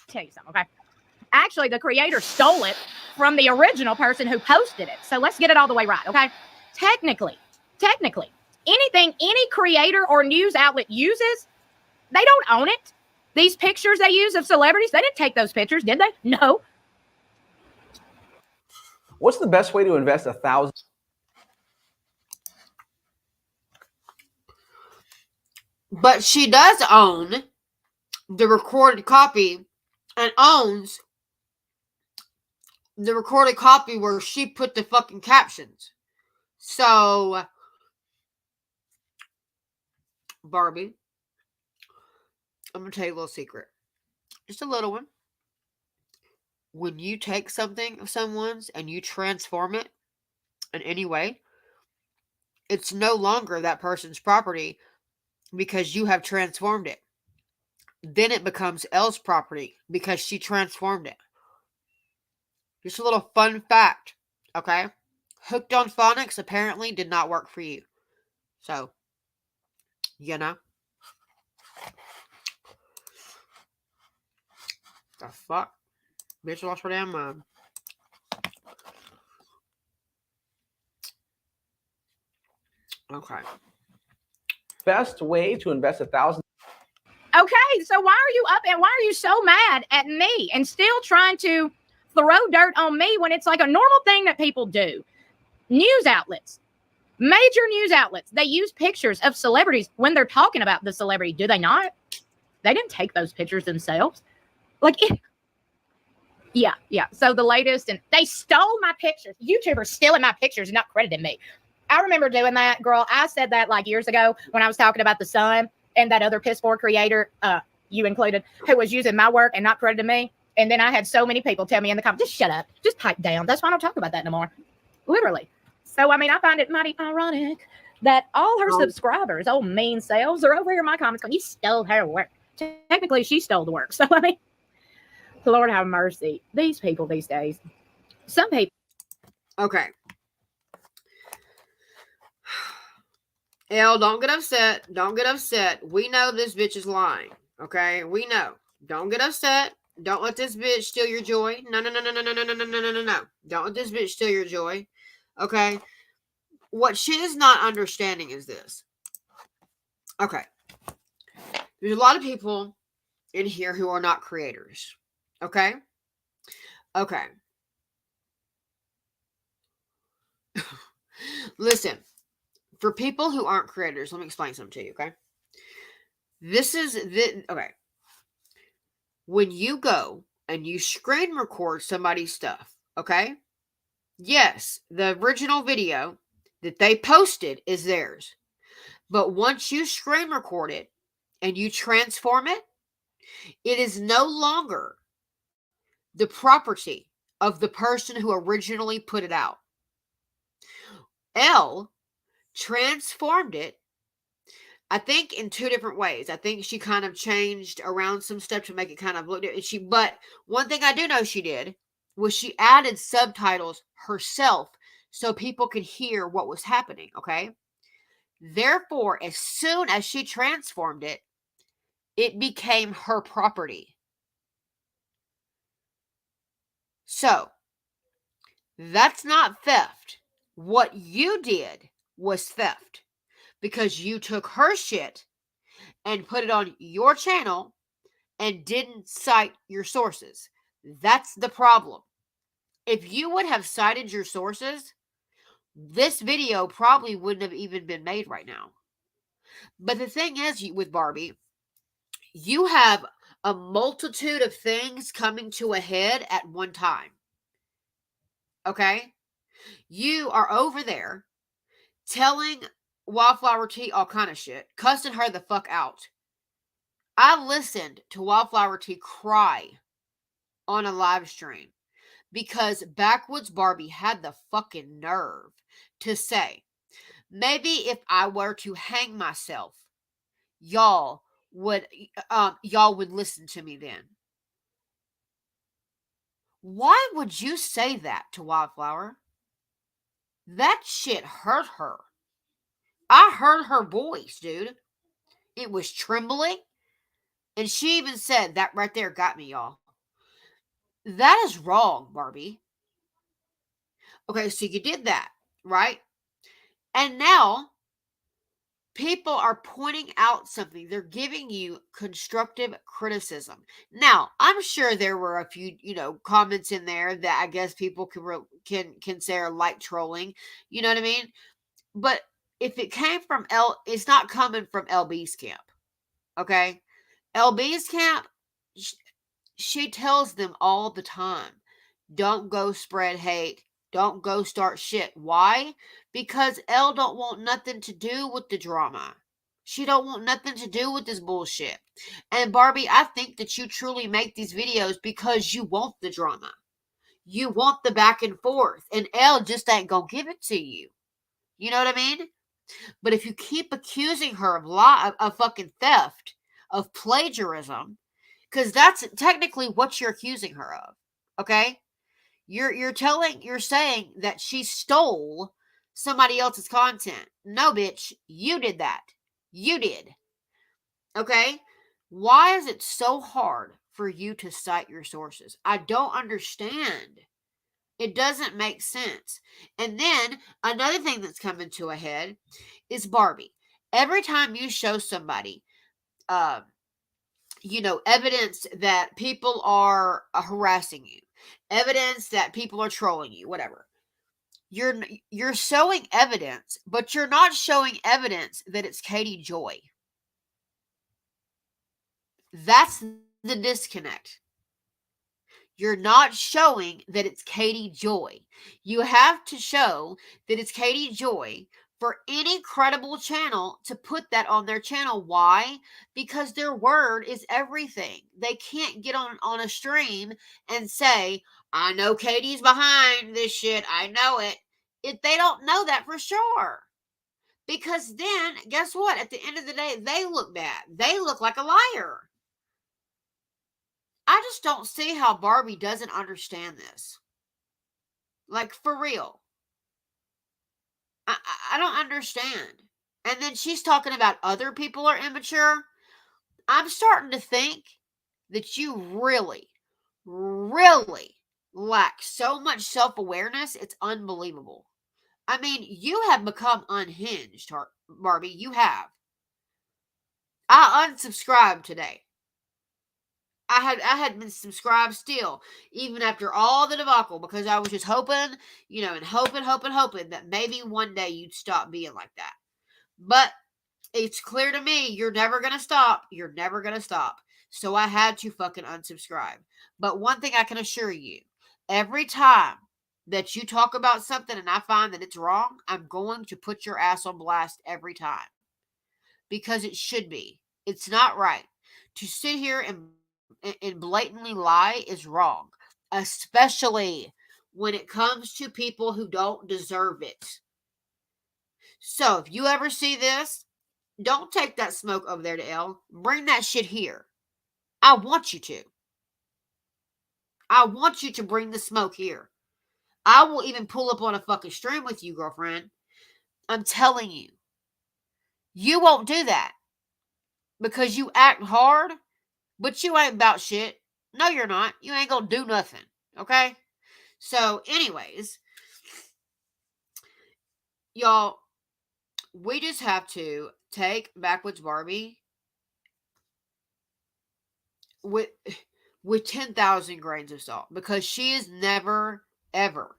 Tell you something, okay? Actually, the creator stole it from the original person who posted it. So let's get it all the way right, okay? Technically, anything any creator or news outlet uses, they don't own it. These pictures they use of celebrities, they didn't take those pictures, did they? No. What's the best way to invest $1,000? But she does own the recorded copy and owns the recorded copy where she put the fucking captions. So, BARBi, I'm going to tell you a little secret. Just a little one. When you take something of someone's and you transform it in any way, it's no longer that person's property because you have transformed it. Then it becomes Elle's property because she transformed it. Just a little fun fact, okay? Hooked on phonics apparently did not work for you. So, you know. The fuck? Bitch lost her damn mind. Okay. Best way to invest $1,000. Okay, so why are you up and why are you so mad at me and still trying to throw dirt on me when it's like a normal thing that people do? News outlets, major news outlets, they use pictures of celebrities when they're talking about the celebrity. Do they not? They didn't take those pictures themselves. Yeah. So the latest, and they stole my pictures. YouTubers stealing my pictures and not crediting me. I remember doing that, girl. I said that like years ago when I was talking about the Sun and that other piss poor creator, you included, who was using my work and not crediting me. And then I had so many people tell me in the comments, just shut up, just pipe down. That's why I don't talk about that no more. Literally. So, I mean, I find it mighty ironic that all her subscribers, old mean selves, are over here in my comments going, you stole her work. Technically, she stole the work. So, I mean, Lord have mercy. These people these days. Some people. Okay. Elle, don't get upset. Don't get upset. We know this bitch is lying. Okay? We know. Don't get upset. Don't let this bitch steal your joy. No. Don't let this bitch steal your joy. Okay? What she is not understanding is this. Okay. There's a lot of people in here who are not creators. Okay? Okay. Listen, for people who aren't creators, let me explain something to you, okay? Okay. When you go and you screen record somebody's stuff, okay? Yes, the original video that they posted is theirs. But once you screen record it and you transform it, it is no longer the property of the person who originally put it out. Elle transformed it, I think, in two different ways. I think she kind of changed around some stuff to make it kind of look different. But one thing I do know she did was she added subtitles herself so people could hear what was happening, okay? Therefore, as soon as she transformed it, it became her property. So, that's not theft. What you did was theft because you took her shit and put it on your channel and didn't cite your sources. That's the problem. If you would have cited your sources, this video probably wouldn't have even been made right now. But the thing is, with BARBi, you have a multitude of things coming to a head at one time. Okay? You are over there telling Wildflower Tea all kind of shit, cussing her the fuck out. I listened to Wildflower Tea cry on a live stream because Backwoods BARBi had the fucking nerve to say, maybe if I were to hang myself, y'all would listen to me then. Why would you say that to Wildflower? That shit hurt her. I heard her voice, dude. It was trembling. And she even said, that right there got me, y'all. That is wrong, BARBi. Okay, so you did that, right? And now people are pointing out something. They're giving you constructive criticism. Now, I'm sure there were a few, comments in there that I guess people can say are light trolling. You know what I mean? But if it came from it's not coming from LB's camp. Okay? LB's camp, she tells them all the time, don't go spread hate. Don't go start shit. Why? Because Elle don't want nothing to do with the drama. She don't want nothing to do with this bullshit. And BARBi, I think that you truly make these videos because you want the drama. You want the back and forth. And Elle just ain't gonna give it to you. You know what I mean? But if you keep accusing her of fucking theft, of plagiarism, because that's technically what you're accusing her of. Okay? You're saying that she stole somebody else's content. No, bitch, you did that. You did. Okay? Why is it so hard for you to cite your sources? I don't understand. It doesn't make sense. And then another thing that's coming to a head is BARBi. Every time you show somebody evidence that people are harassing you, evidence that people are trolling you, whatever. You're showing evidence, but you're not showing evidence that it's Katie Joy. That's the disconnect. You're not showing that it's Katie Joy. You have to show that it's Katie Joy for any credible channel to put that on their channel. Why? Because their word is everything. They can't get on a stream and say, I know Katie's behind this shit. I know it. If they don't know that for sure. Because then, guess what? At the end of the day, they look bad. They look like a liar. I just don't see how BARBi doesn't understand this. Like, for real. I don't understand. And then she's talking about other people are immature. I'm starting to think that you really, really lack so much self-awareness. It's unbelievable. I mean, you have become unhinged, BARBi. You have. I unsubscribed today. I had been subscribed still, even after all the debacle, because I was just hoping, and hoping that maybe one day you'd stop being like that. But it's clear to me you're never gonna stop. You're never gonna stop. So I had to fucking unsubscribe. But one thing I can assure you, every time that you talk about something and I find that it's wrong, I'm going to put your ass on blast every time. Because it should be. It's not right. To sit here and blatantly lie is wrong, especially when it comes to people who don't deserve it. So if you ever see this, don't take that smoke over there to L. Bring that shit here. I want you to. I want you to bring the smoke here. I will even pull up on a fucking stream with you, girlfriend. I'm telling you. You won't do that. Because you act hard, but you ain't about shit. No, you're not. You ain't gonna do nothing. Okay? So, anyways, y'all, we just have to take Backwoods BARBi with 10,000 grains of salt, because she is never ever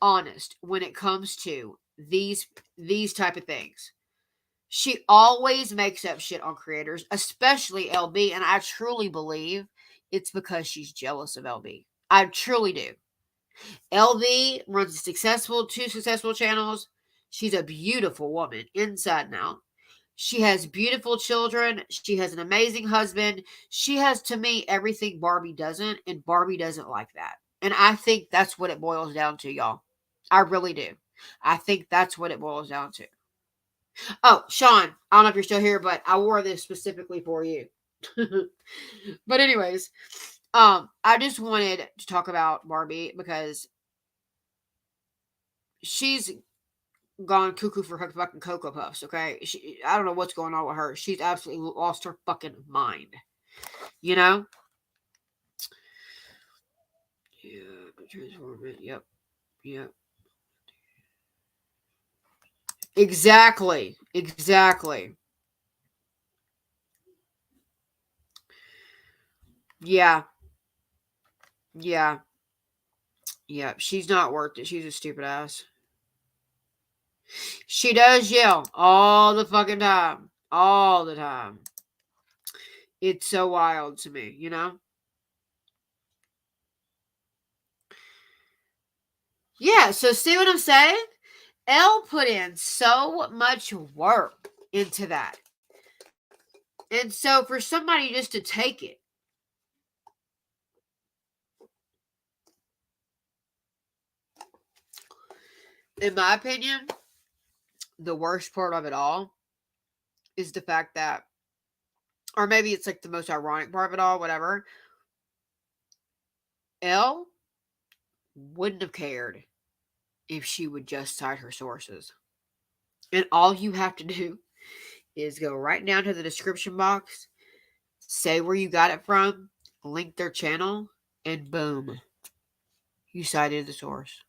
honest when it comes to these type of things. She always makes up shit on creators, especially LB, and I truly believe it's because she's jealous of LB. I truly do. LB runs two successful channels. She's a beautiful woman, inside and out. She has beautiful children. She has an amazing husband. She has, to me, everything BARBi doesn't, and BARBi doesn't like that. And I think that's what it boils down to, y'all. I really do. I think that's what it boils down to. Oh, Sean, I don't know if you're still here, but I wore this specifically for you. But anyways, I just wanted to talk about BARBi because she's gone cuckoo for her fucking Cocoa Puffs, okay? I don't know what's going on with her. She's absolutely lost her fucking mind. You know? Yeah, transform it. Yep. Exactly. Yeah. She's not worth it. She's a stupid ass. She does yell all the fucking time. All the time. It's so wild to me, you know? Yeah, so see what I'm saying? Elle put in so much work into that. And so for somebody just to take it, in my opinion, the worst part of it all is the fact that, or maybe it's like the most ironic part of it all, whatever. Elle wouldn't have cared if she would just cite her sources. And all you have to do is go right down to the description box, say where you got it from, link their channel, and boom, you cited the source.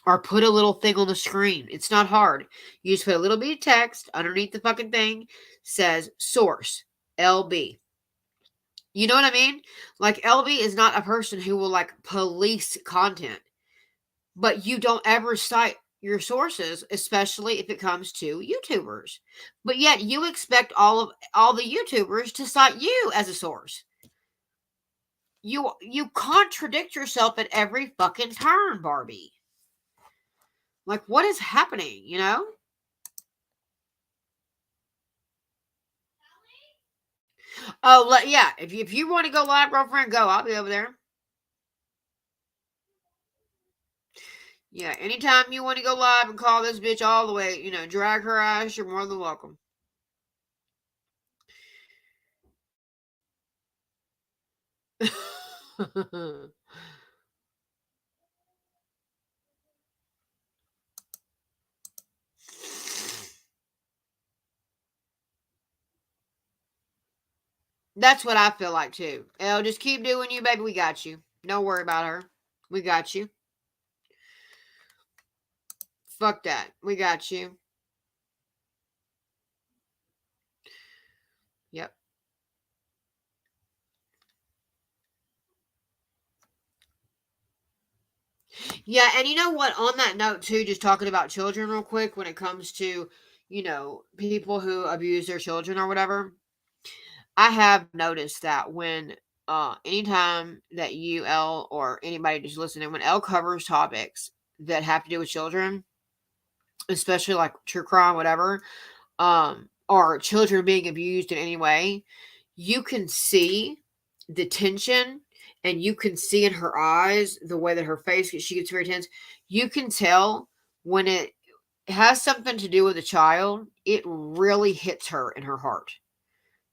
Or put a little thing on the screen. It's not hard. You just put a little bit of text underneath the fucking thing, says source, LB. You know what I mean? Like, LB is not a person who will, like, police content. But you don't ever cite your sources, especially if it comes to YouTubers. But yet you expect all the YouTubers to cite you as a source. You contradict yourself at every fucking turn, BARBi. Like, what is happening, you know? Oh, yeah. If you want to go live, girlfriend, go. I'll be over there. Yeah, anytime you want to go live and call this bitch all the way, drag her ass, you're more than welcome. That's what I feel like too. Elle, just keep doing you, baby. We got you. Don't worry about her. We got you. Fuck that. We got you. Yeah, and you know what? On that note, too, just talking about children real quick, when it comes to, people who abuse their children or whatever, I have noticed that when, anytime that you, L, or anybody just listening, when L covers topics that have to do with children, especially like true crime, whatever, or children being abused in any way, you can see the tension and you can see in her eyes the way that her face she gets very tense. You can tell when it has something to do with a child, it really hits her in her heart.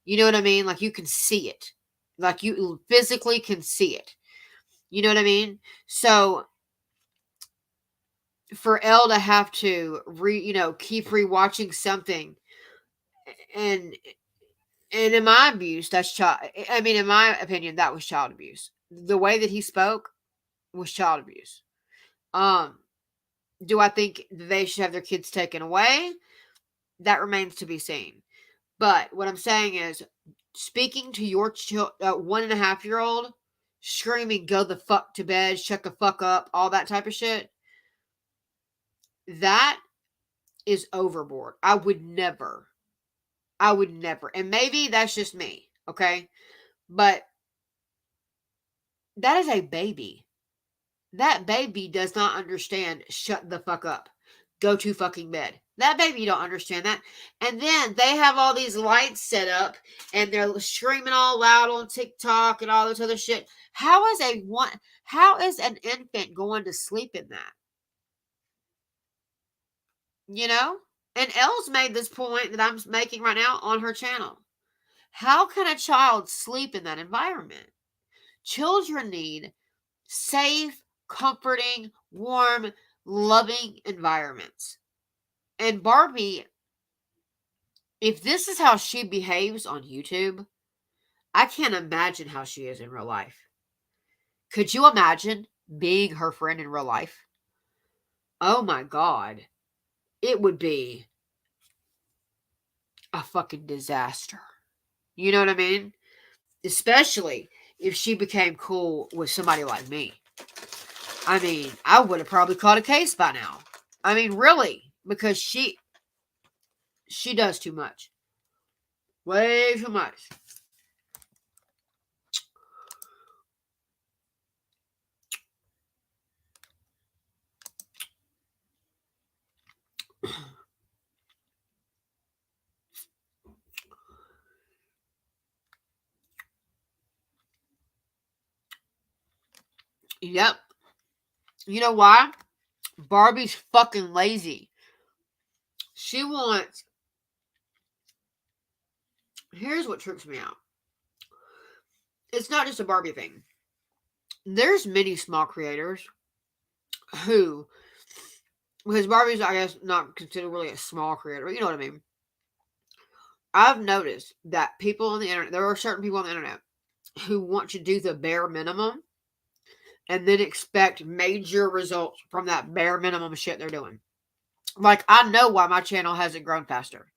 You know what I mean? Like you can see it. Like you physically can see it. You know what I mean? So for Elle to have to keep rewatching something and in my abuse, that's child. I mean, in my opinion, that was child abuse. The way that he spoke was child abuse. Um, do I think they should have their kids taken away? That remains to be seen. But what I'm saying is, speaking to your 1.5-year-old, screaming, "Go the fuck to bed, shut the fuck up," all that type of shit. That is overboard. I would never. And maybe that's just me, okay? But that is a baby. That baby does not understand shut the fuck up. Go to fucking bed. That baby don't understand that. And then they have all these lights set up and they're screaming all loud on TikTok and all this other shit. How is an infant going to sleep in that? You know? And Elle's made this point that I'm making right now on her channel. How can a child sleep in that environment? Children need safe, comforting, warm, loving environments. And BARBi, if this is how she behaves on YouTube, I can't imagine how she is in real life. Could you imagine being her friend in real life? Oh my God. It would be a fucking disaster. You know what I mean? Especially if she became cool with somebody like me. I mean, I would have probably caught a case by now. I mean, really, because she does too much. Way too much. Yep. You know why? BARBi's fucking lazy. She wants. Here's what trips me out. It's not just a BARBi thing. There's many small creators who, because BARBi's, I guess, not considered really a small creator, but you know what I mean. I've noticed that people on the internet, there are certain people on the internet who want to do the bare minimum and then expect major results from that bare minimum shit they're doing. Like, I know why my channel hasn't grown faster.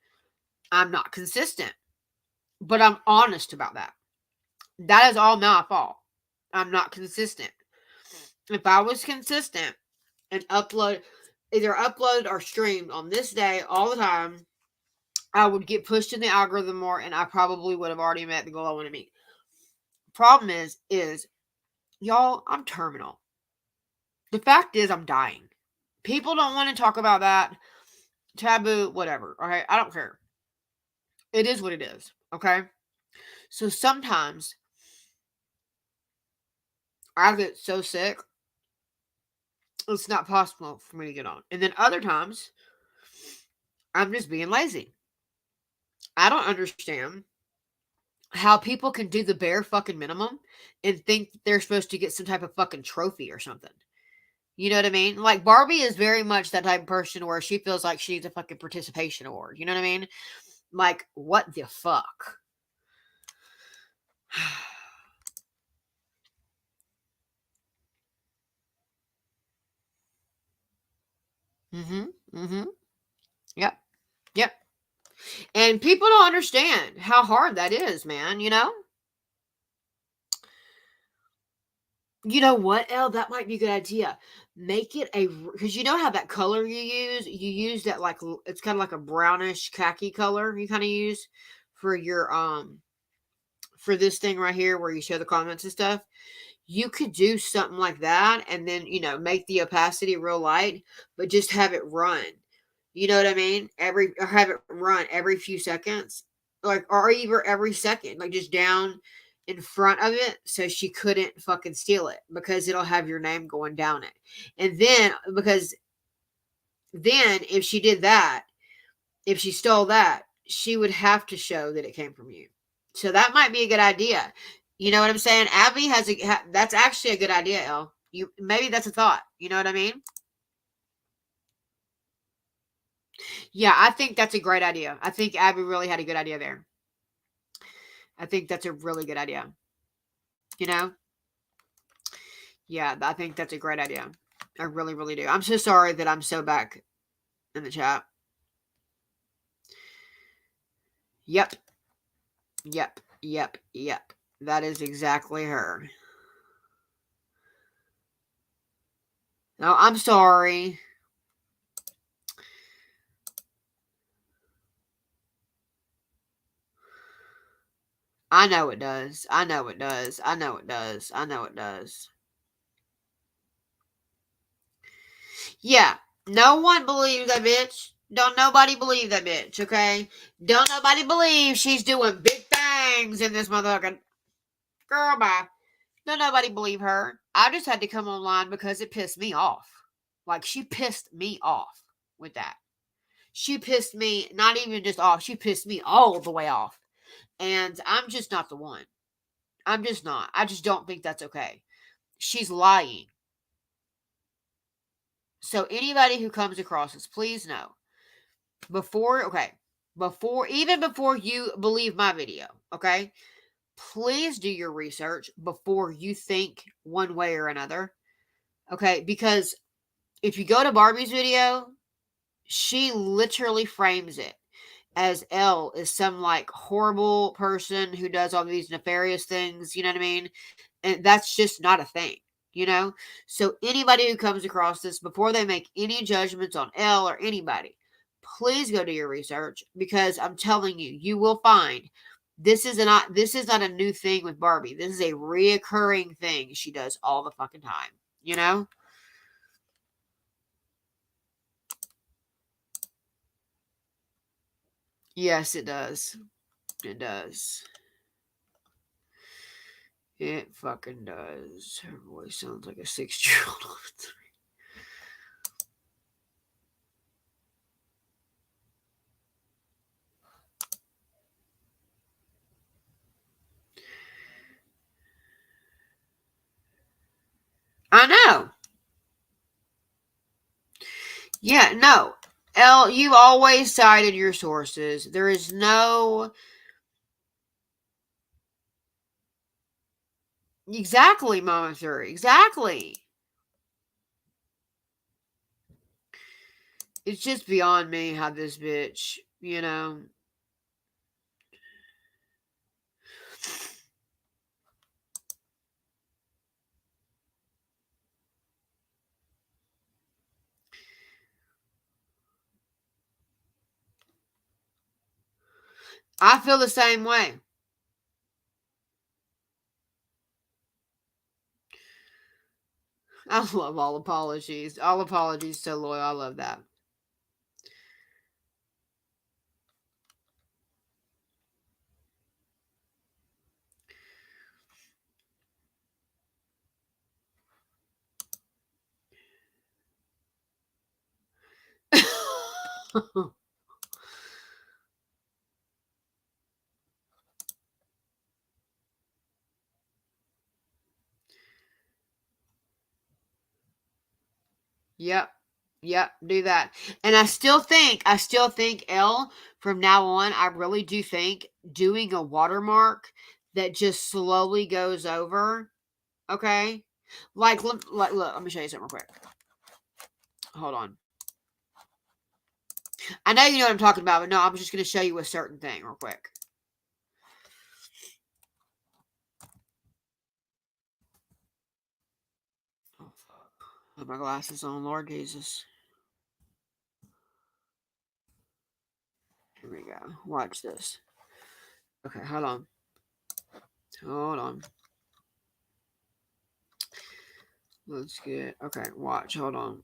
I'm not consistent. But I'm honest about that. That is all my fault. I'm not consistent. If I was consistent and either uploaded or streamed on this day all the time, I would get pushed in the algorithm more and I probably would have already met the goal I want to meet. Problem is, y'all, I'm terminal. The fact is, I'm dying. People don't want to talk about that. Taboo, whatever. Okay, I don't care. It is what it is. Okay, so sometimes I get so sick, it's not possible for me to get on. And then other times, I'm just being lazy. I don't understand how people can do the bare fucking minimum and think they're supposed to get some type of fucking trophy or something. You know what I mean? Like, BARBi is very much that type of person where she feels like she needs a fucking participation award. You know what I mean? Like, what the fuck? Yep. Yep. And people don't understand how hard that is, man, you know? You know what, Elle? That might be a good idea. Make it because you know how that color you use? You use that like, it's kind of like a brownish khaki color you kind of use for your, for this thing right here where you show the comments and stuff. You could do something like that and then, make the opacity real light, but just have it run. You know what I mean? Or have it run every few seconds, like, or even every second, like just down in front of it, so she couldn't fucking steal it because it'll have your name going down it. And then, because then if she did that, if she stole that, she would have to show that it came from you. So that might be a good idea. You know what I'm saying? Abby that's actually a good idea, Elle. Maybe that's a thought. You know what I mean? Yeah, I think that's a great idea. I think Abby really had a good idea there. I think that's a really good idea. You know? Yeah, I think that's a great idea. I really, really do. I'm so sorry that I'm so back in the chat. Yep. Yep. Yep. Yep. That is exactly her. No, I'm sorry. I know it does. I know it does. I know it does. I know it does. Yeah. No one believes that bitch. Don't nobody believe that bitch, okay? Don't nobody believe she's doing big things in this motherfucking girl, bye. Don't nobody believe her. I just had to come online because it pissed me off. Like, she pissed me off with that. She pissed me not even just off. She pissed me all the way off. And I'm just not the one. I'm just not. I just don't think that's okay. She's lying. So anybody who comes across this, please know. Even before you believe my video, okay? Please do your research before you think one way or another. Okay? Because if you go to BARBi's video, she literally frames it as Elle is some like horrible person who does all these nefarious things, you know what I mean? And that's just not a thing, you know? So anybody who comes across this, before they make any judgments on Elle or anybody, please go do your research, because I'm telling you, you will find this is not a new thing with BARBi. This is a reoccurring thing she does all the fucking time, you know? Yes, it does. It does. It fucking does. Her voice sounds like a 6-year-old. I know. Yeah, no. Elle, you always cited your sources. There is no... Exactly, Mama Theory. Exactly. It's just beyond me how this bitch, you know... I feel the same way. I love all apologies. All apologies so loyal. I love that. Yep. Yep. Do that. And I still think, Elle, from now on, I really do think doing a watermark that just slowly goes over. Okay. Like, look, let me show you something real quick. Hold on. I know you know what I'm talking about, but no, I'm just going to show you a certain thing real quick. Put my glasses on, Lord Jesus. Here we go. Watch this. Okay, hold on. Hold on. Let's get. Okay, watch. Hold on.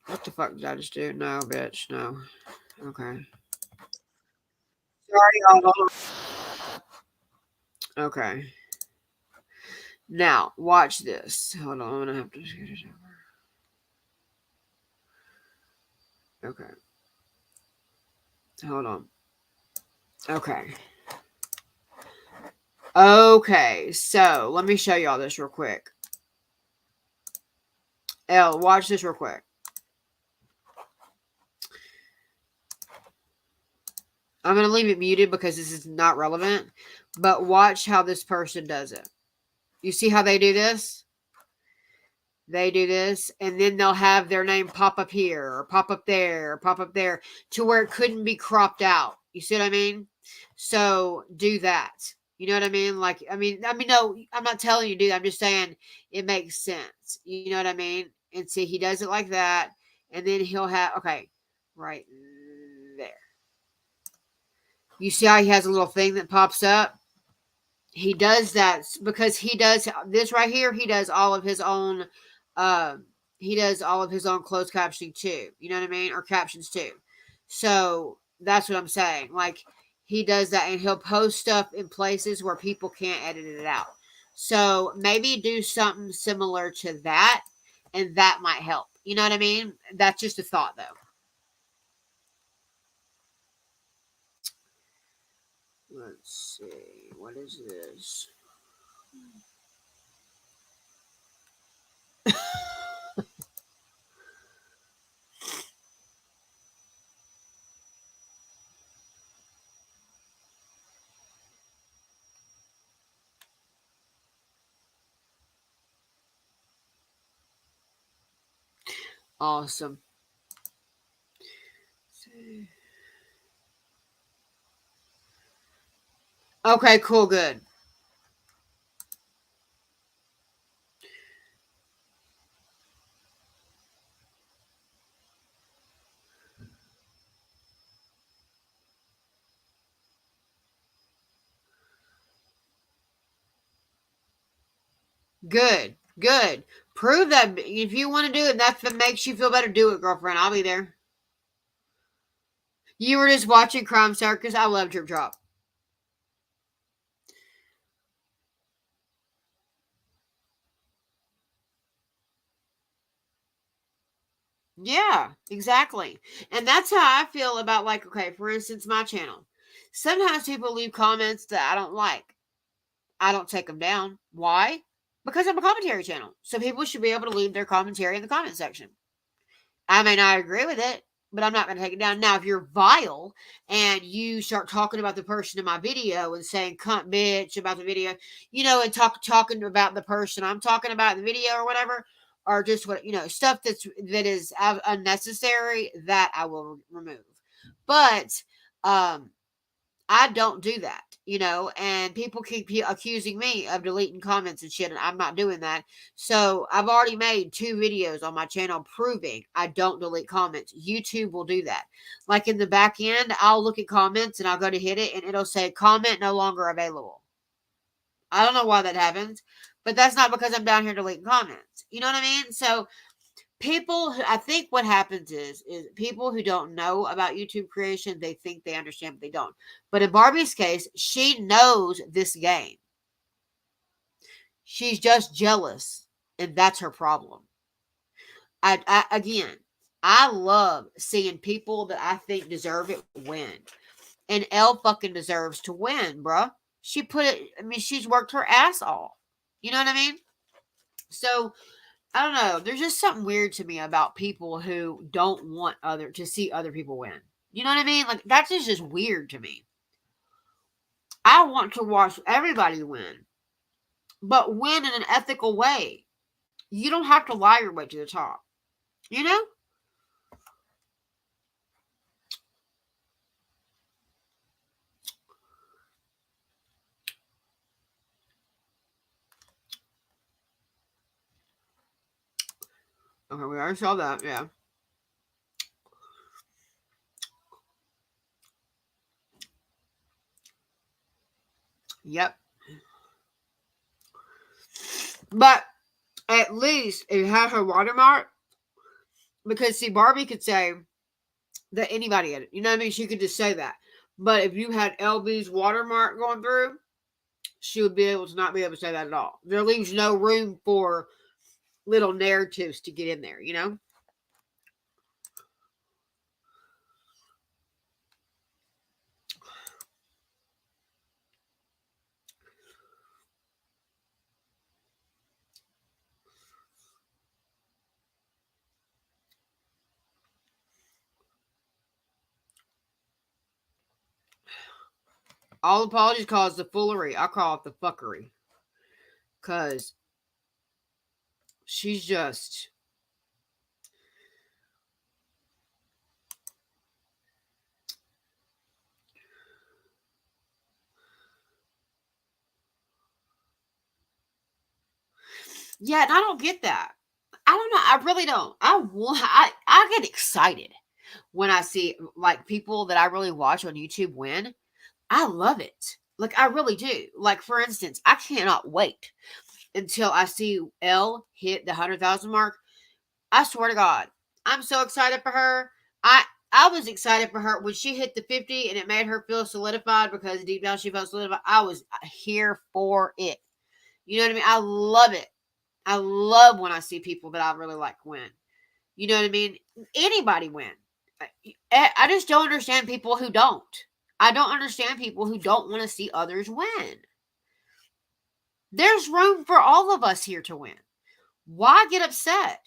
What the fuck did I just do? No, bitch. No. Okay. Sorry, y'all. Hold on. Okay. Now, watch this. Hold on. I'm going to have to get it over. Okay. Hold on. Okay. Okay. So, let me show y'all this real quick. Elle, watch this real quick. I'm going to leave it muted because this is not relevant. But watch how this person does it. You see how they do this? They do this, and then they'll have their name pop up here, or pop up there, or pop up there, to where it couldn't be cropped out. You see what I mean? So do that. You know what I mean? Like, I mean, no, I'm not telling you to do that. I'm just saying it makes sense. You know what I mean? And see, he does it like that, and then he'll have, okay, right there. You see how he has a little thing that pops up? He does that because he does this right here. He does all of his own, he does all of his own closed captioning too. You know what I mean? Or captions too. So that's what I'm saying. Like, he does that, and he'll post stuff in places where people can't edit it out. So maybe do something similar to that, and that might help. You know what I mean? That's just a thought, though. Let's see. What is this? Awesome. Okay, cool, good. Good, good. Prove that if you want to do it, that's what makes you feel better. Do it, girlfriend. I'll be there. You were just watching Crime Circus. I love Drip Drop. Yeah, exactly. And that's how I feel about, like, okay, for instance, my channel. Sometimes people leave comments that I don't like. I don't take them down. Why? Because I'm a commentary channel. So people should be able to leave their commentary in the comment section. I may not agree with it, but I'm not going to take it down. Now, if you're vile and you start talking about the person in my video and saying cunt bitch about the video, you know, and talking about the person I'm talking about in the video or whatever, or just what, you know, stuff that is unnecessary, that I will remove. But I don't do that, you know, and people keep accusing me of deleting comments and shit, and I'm not doing that. So I've already made 2 videos on my channel proving I don't delete comments. YouTube will do that. Like, in the back end, I'll look at comments and I'll go to hit it, and it'll say comment no longer available. I don't know why that happens, but that's not because I'm down here deleting comments. You know what I mean? So people, I think what happens is people who don't know about YouTube creation, they think they understand, but they don't. But in BARBi's case, she knows this game. She's just jealous, and that's her problem. Again, I love seeing people that I think deserve it win. And Elle fucking deserves to win, bruh. She put it, I mean, she's worked her ass off. You know what I mean? So I don't know. There's just something weird to me about people who don't want to see other people win. You know what I mean? Like, that's just weird to me. I want to watch everybody win, but win in an ethical way. You don't have to lie your way to the top. You know? Okay, we already saw that. Yeah. Yep. But at least it had her watermark. Because, see, BARBi could say that anybody had it. You know what I mean? She could just say that. But if you had LB's watermark going through, she would be able to not be able to say that at all. There leaves no room for little narratives to get in there, you know? All apologies cause the foolery. I call it the fuckery. Because she's just... Yeah, and I don't get that. I don't know. I really don't. I get excited when I see like people that I really watch on YouTube win. I love it. Like I really do. Like for instance, I cannot wait until I see Elle hit the 100,000 mark. I swear to God, I'm so excited for her. I was excited for her when she hit the 50 and it made her feel solidified because deep down she felt solidified. I was here for it. You know what I mean? I love it. I love when I see people that I really like win. You know what I mean? Anybody win. I just don't understand people who don't. I don't understand people who don't want to see others win. There's room for all of us here to win. Why get upset?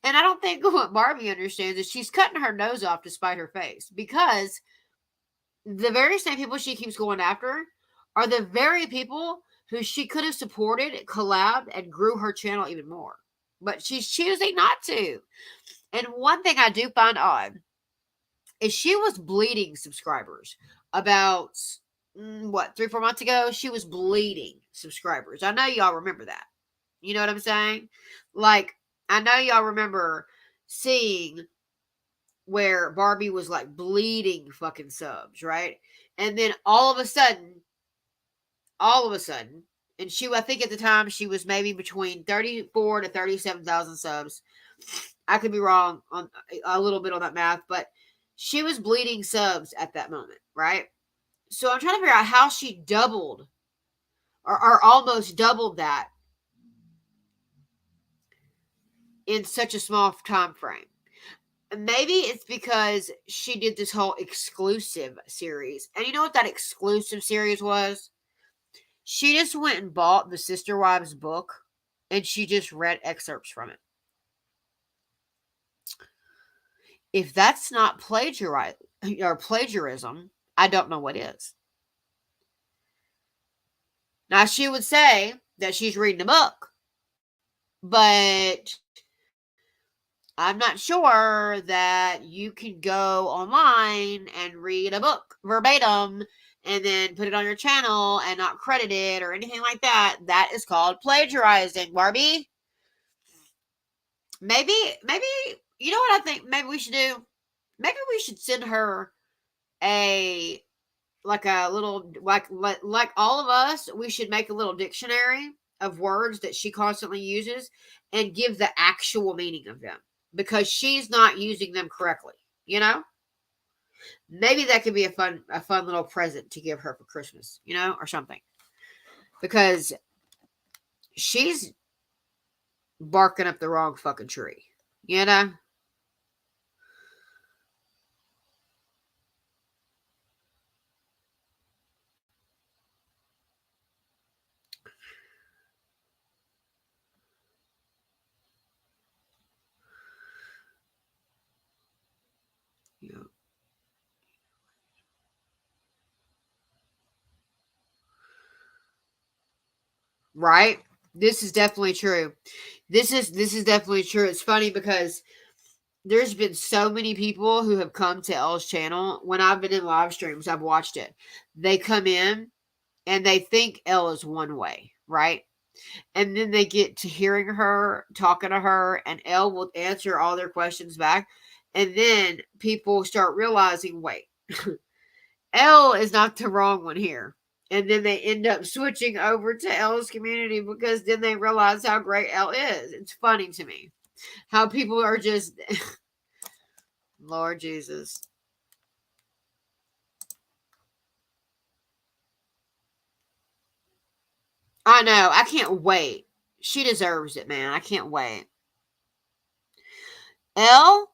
And I don't think what BARBi understands is she's cutting her nose off to spite her face, because the very same people she keeps going after are the very people who she could have supported, collabed, and grew her channel even more. But she's choosing not to. And one thing I do find odd is she was bleeding subscribers about, 3-4 months ago? She was bleeding subscribers. I know y'all remember that. You know what I'm saying? Like, I know y'all remember seeing where BARBi was like bleeding fucking subs, right? And then all of a sudden, and I think at the time she was maybe between 34 to 37,000 subs. I could be wrong on a little bit on that math, but she was bleeding subs at that moment, right? So I'm trying to figure out how she doubled or almost doubled that in such a small time frame. Maybe it's because she did this whole exclusive series. And you know what that exclusive series was? She just went and bought the Sister Wives book and she just read excerpts from it. If that's not plagiarism, I don't know what is. Now, she would say that she's reading a book, but I'm not sure that you can go online and read a book verbatim and then put it on your channel and not credit it or anything like that. That is called plagiarizing, BARBi. Maybe, you know what I think maybe we should do? Maybe we should send her a little, like all of us, we should make a little dictionary of words that she constantly uses and give the actual meaning of them, because she's not using them correctly, you know? Maybe that could be a fun little present to give her for Christmas, you know, or something. Because she's barking up the wrong fucking tree, you know? Yeah. Right? This is definitely true. This is definitely true. It's funny because there's been so many people who have come to Elle's channel. When I've been in live streams, I've watched it. They come in and they think Elle is one way, right? And then they get to hearing her, talking to her, and Elle will answer all their questions back. And then people start realizing, wait, Elle is not the wrong one here. And then they end up switching over to Elle's community because then they realize how great Elle is. It's funny to me how people are just, Lord Jesus. I know. I can't wait. She deserves it, man. I can't wait. Elle,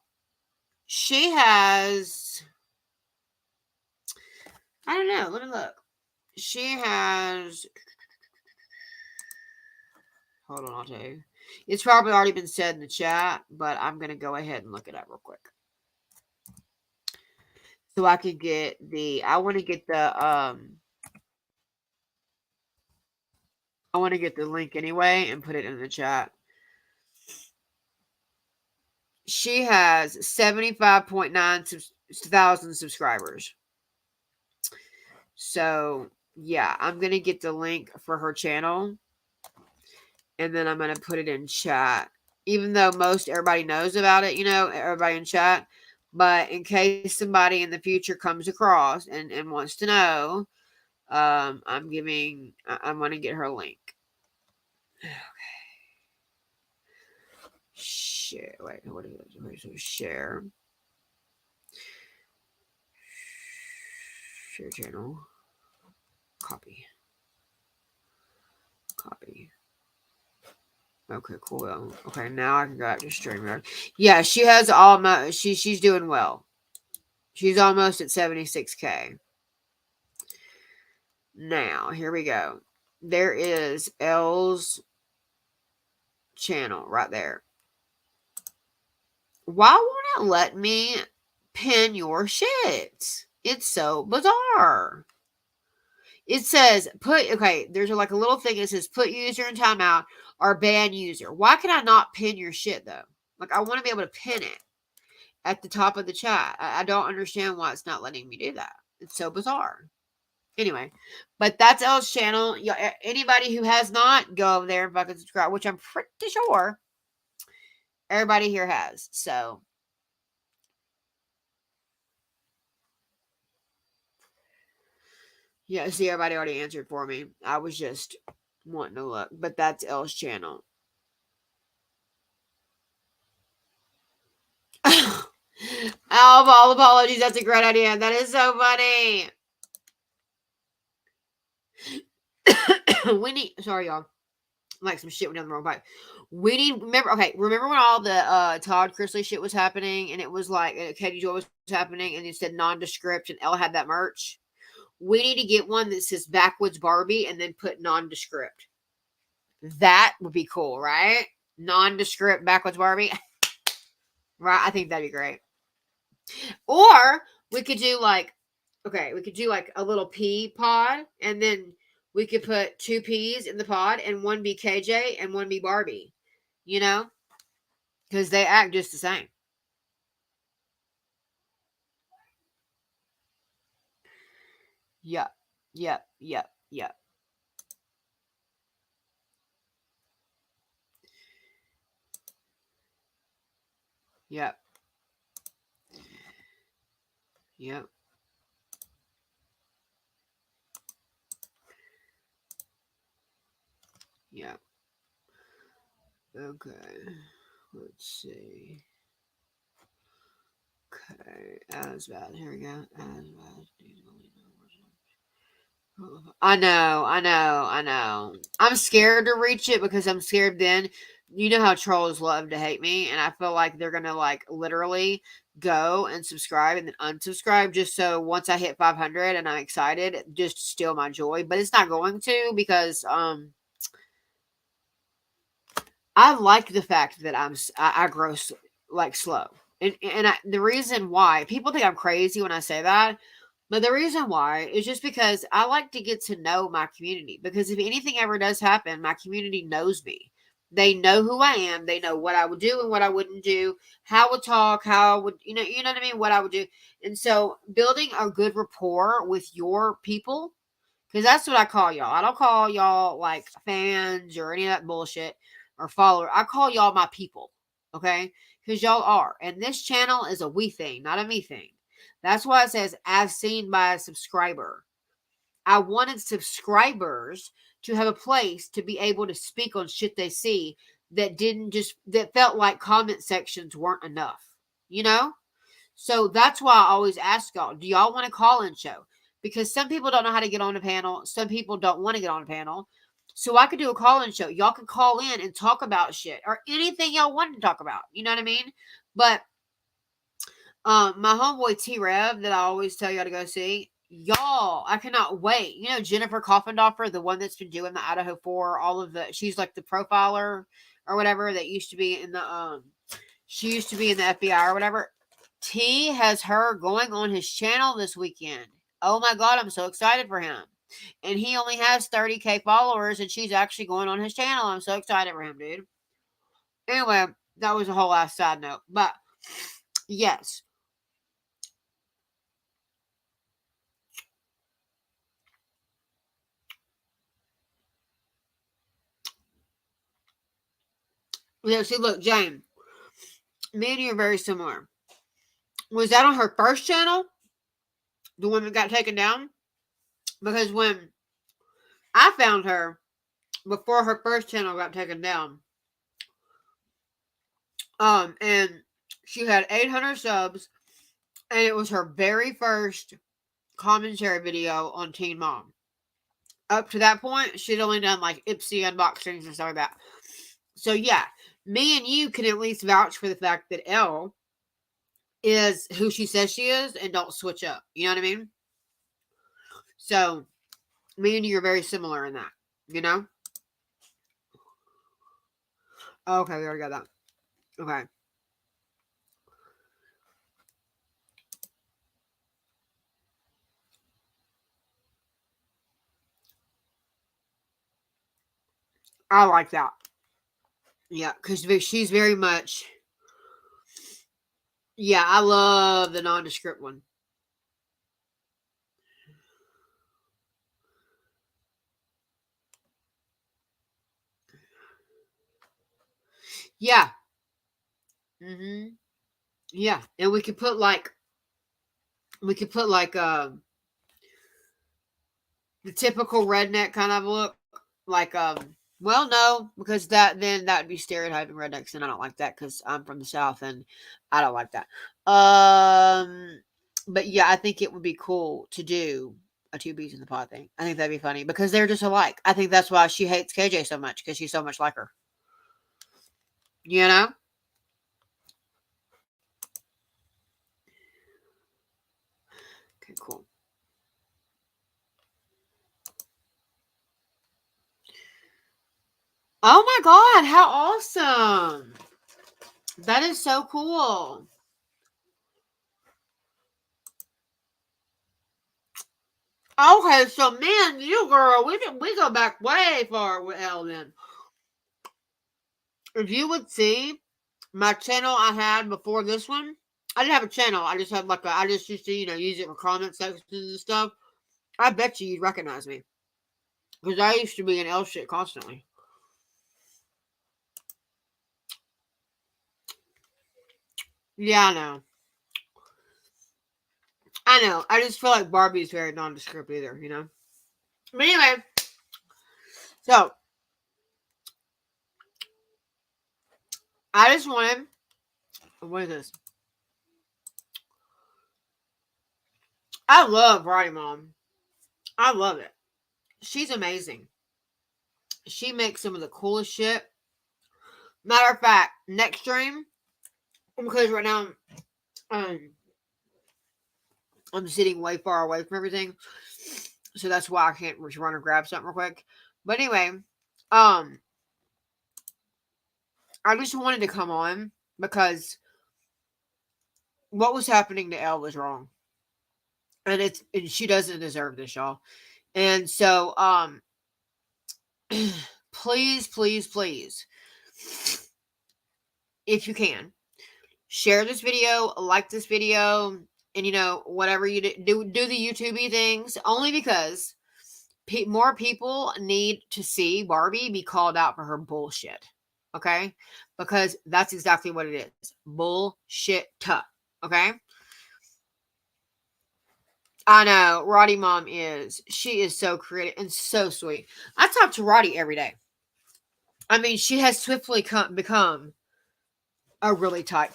she has, I don't know. Let me look. She has, hold on, I'll tell you. It's probably already been said in the chat, but I'm going to go ahead and look it up real quick. So I could get I want to get the link anyway and put it in the chat. She has 75.9 thousand subscribers. So, yeah, I'm going to get the link for her channel. And then I'm going to put it in chat. Even though everybody knows about it, everybody in chat. But in case somebody in the future comes across and wants to know, I'm going to get her link. Okay. Share. Wait, what is it? So share. Share channel. Copy. Okay, cool. Okay, now I can go back to StreamYard. Yeah, she has almost. She's doing well. She's almost at 76K. Now, here we go. There is Elle's channel right there. Why won't it let me pin your shit? It's so bizarre. It says there's like a little thing that says put user in timeout or ban user. Why can I not pin your shit though? Like I want to be able to pin it at the top of the chat. I don't understand why it's not letting me do that. It's so bizarre. Anyway, but that's Elle's channel. Anybody who has not, go over there and fucking subscribe, which I'm pretty sure everybody here has. So, yeah, see, everybody already answered for me. I was just wanting to look, but that's Elle's channel. All apologies. That's a great idea. That is so funny. Sorry, y'all. Like some shit went down the wrong pipe. Remember when all the Todd Chrisley shit was happening and it was like Katie Joy was happening and it said nondescript and Elle had that merch? We need to get one that says Backwoods BARBi and then put nondescript. That would be cool, right? Nondescript Backwoods BARBi. Right? I think that'd be great. Or we could do like a little pea pod and then we could put 2 peas in the pod and one be KJ and one be BARBi. Because they act just the same. Yep. Yep. Yep. Yep. Yep. Yep. Yep. Okay. Let's see. Okay. As bad. Here we go. As bad. I know. I'm scared to reach it because I'm scared then. You know how trolls love to hate me, and I feel like they're gonna like literally go and subscribe and then unsubscribe just so once I hit 500 and I'm excited, just steal my joy. But it's not going to because I like the fact that I grow like slow, and the reason why people think I'm crazy when I say that. But the reason why is just because I like to get to know my community. Because if anything ever does happen, my community knows me. They know who I am. They know what I would do and what I wouldn't do, how I would talk, how I would, you know what I mean? What I would do. And so building a good rapport with your people Because that's what I call y'all. I don't call y'all like fans or any of that bullshit or follower. I call y'all my people. Okay? Because y'all are. And this channel is a we thing, not a me thing. That's why it says as seen by a subscriber. I wanted subscribers to have a place to be able to speak on shit they see that felt like comment sections weren't enough. You know? So that's why I always ask y'all, do y'all want a call-in show? Because some people don't know how to get on a panel. Some people don't want to get on a panel. So I could do a call-in show. Y'all can call in and talk about shit or anything y'all want to talk about. You know what I mean? But my homeboy T-Rev that I always tell y'all to go see, y'all, I cannot wait. You know Jennifer Coffendorfer, the one that's been doing the Idaho 4, she's like the profiler or whatever that used to be in the she used to be in the FBI or whatever. T has her going on his channel this weekend. Oh my God, I'm so excited for him. And he only has 30K followers, and she's actually going on his channel. I'm so excited for him, dude. Anyway, that was a whole ass side note. But, yes. Yeah, see, look, Jane. Me and you are very similar. Was that on her first channel? The one that got taken down? Because when I found her, before her first channel got taken down, and she had 800 subs, and it was her very first commentary video on Teen Mom. Up to that point, she'd only done like Ipsy unboxings and stuff like that. So yeah, me and you can at least vouch for the fact that Elle is who she says she is and don't switch up. You know what I mean? So me and you are very similar in that, you know? Okay, we already got that. Okay. I like that. Yeah, because she's very much... Yeah, I love the nondescript one. Yeah. Mm-hmm. Yeah, and we could put like... the typical redneck kind of look. Like, well, no, because that would be stereotyping rednecks, and I don't like that because I'm from the South and I don't like that. But yeah, I think it would be cool to do a two bees in the pod thing. I think that'd be funny because they're just alike. I think that's why she hates KJ so much because she's so much like her. You know? Okay, cool. Oh my God, how awesome. That is so cool. Okay, so me and you, girl, we go back way far with Elle then. If you would see my channel I had before this one, I didn't have a channel. I just had I just used to, use it for comment sections and stuff. I bet you'd recognize me. Because I used to be in Elle shit constantly. Yeah, I know. I know. I just feel like BARBi is very nondescript either, you know? But anyway. So. I just wanted... What is this? I love Variety Mom. I love it. She's amazing. She makes some of the coolest shit. Matter of fact, next stream, because right now I'm sitting way far away from everything, so that's why I can't run and grab something real quick. But anyway, I just wanted to come on because what was happening to Elle was wrong, and she doesn't deserve this, y'all. And so, please, please, please, if you can, share this video, like this video, and whatever you do the YouTube-y things, only because more people need to see BARBi be called out for her bullshit. Okay? Because that's exactly what it is. Bullshit. Okay? I know. Roddy mom is. She is so creative and so sweet. I talk to Roddy every day. I mean, she has swiftly become a really tight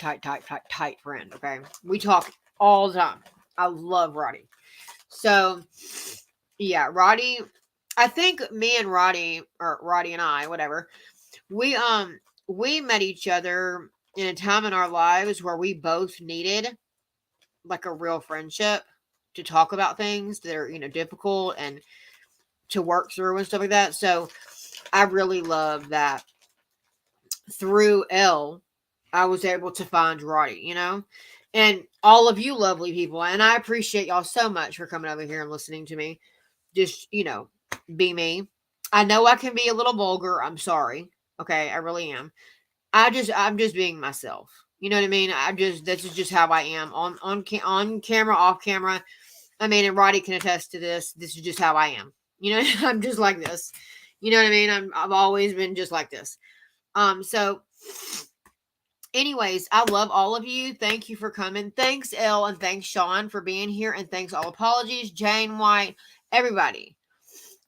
friend. Okay? We talk all the time. I love Roddy. So, yeah, Roddy, I think me and Roddy, or Roddy and I, whatever, we met each other in a time in our lives where we both needed like a real friendship to talk about things that are, difficult and to work through and stuff like that. So I really love that through Elle, I was able to find Roddy, and all of you lovely people. And I appreciate y'all so much for coming over here and listening to me. Just, be me. I know I can be a little vulgar. I'm sorry. Okay, I really am. I'm just being myself. You know what I mean? This is just how I am on camera, off camera. I mean, and Roddy can attest to this. This is just how I am. I'm just like this. You know what I mean? I've always been just like this. So anyways, I love all of you. Thank you for coming. Thanks, Elle, and thanks, Sean, for being here. And thanks, all apologies, Jane White, everybody.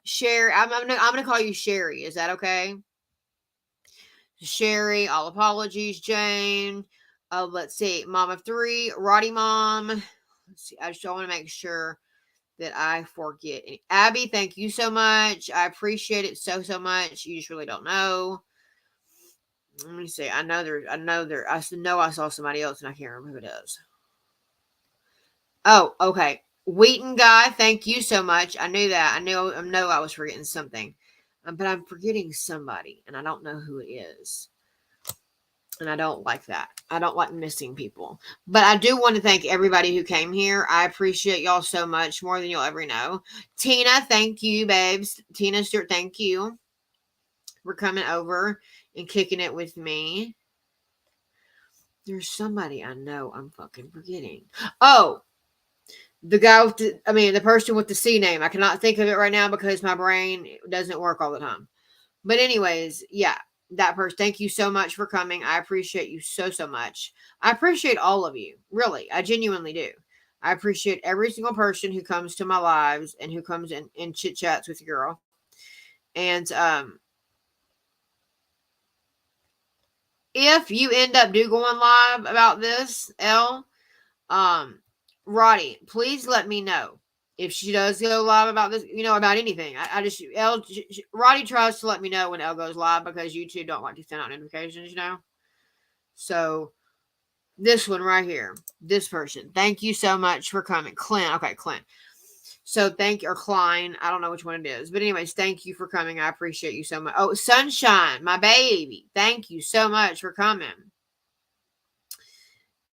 Sherry, I'm gonna call you Sherry. Is that okay? Sherry, all apologies, Jane. Let's see, Mom of 3, Roddy Mom. Let's see, I just want to make sure that I forget. Abby, thank you so much. I appreciate it so much. You just really don't know. Let me see. I know I saw somebody else and I can't remember who it is. Oh, okay. Wheaton guy, thank you so much. I knew that. I know I was forgetting something. But I'm forgetting somebody and I don't know who it is. And I don't like that. I don't like missing people. But I do want to thank everybody who came here. I appreciate y'all so much, more than you'll ever know. Tina, thank you, babes. Tina Stewart, thank you for coming over and kicking it with me. There's somebody I know I'm fucking forgetting. Oh, the guy with the person with the C name. I cannot think of it right now because my brain doesn't work all the time. But anyways, yeah, that person. Thank you so much for coming. I appreciate you so much. I appreciate all of you. Really, I genuinely do. I appreciate every single person who comes to my lives and who comes in and chit chats with your girl. And if you end up going live about this, Elle, Roddy, please let me know if she does go live about this, about anything. Roddy tries to let me know when Elle goes live because YouTube don't like to send out notifications, So this one right here, this person, thank you so much for coming. Clint. Okay, Clint. So thank you, or Klein. I don't know which one it is. But anyways, thank you for coming. I appreciate you so much. Oh, Sunshine, my baby. Thank you so much for coming.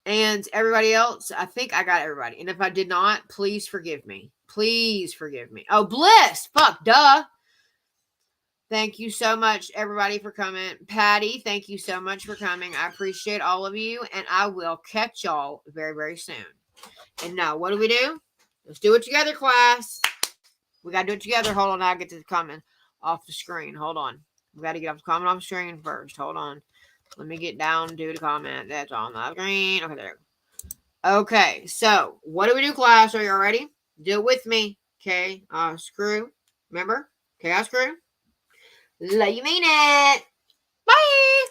And everybody else, I think I got everybody. And if I did not, please forgive me. Please forgive me. Oh, Bliss. Fuck, duh. Thank you so much, everybody, for coming. Patty, thank you so much for coming. I appreciate all of you. And I will catch y'all very, very soon. And now, what do? Let's do it together, class. We got to do it together. Hold on. I'll get to the comment off the screen. Hold on. We got to get off the comment off the screen first. Hold on. Let me get down and do the comment that's on the screen. Okay, there. Okay, so what do, class? Are you ready? Do it with me. Okay, screw. Remember? Okay, screw. Let you mean it. Bye.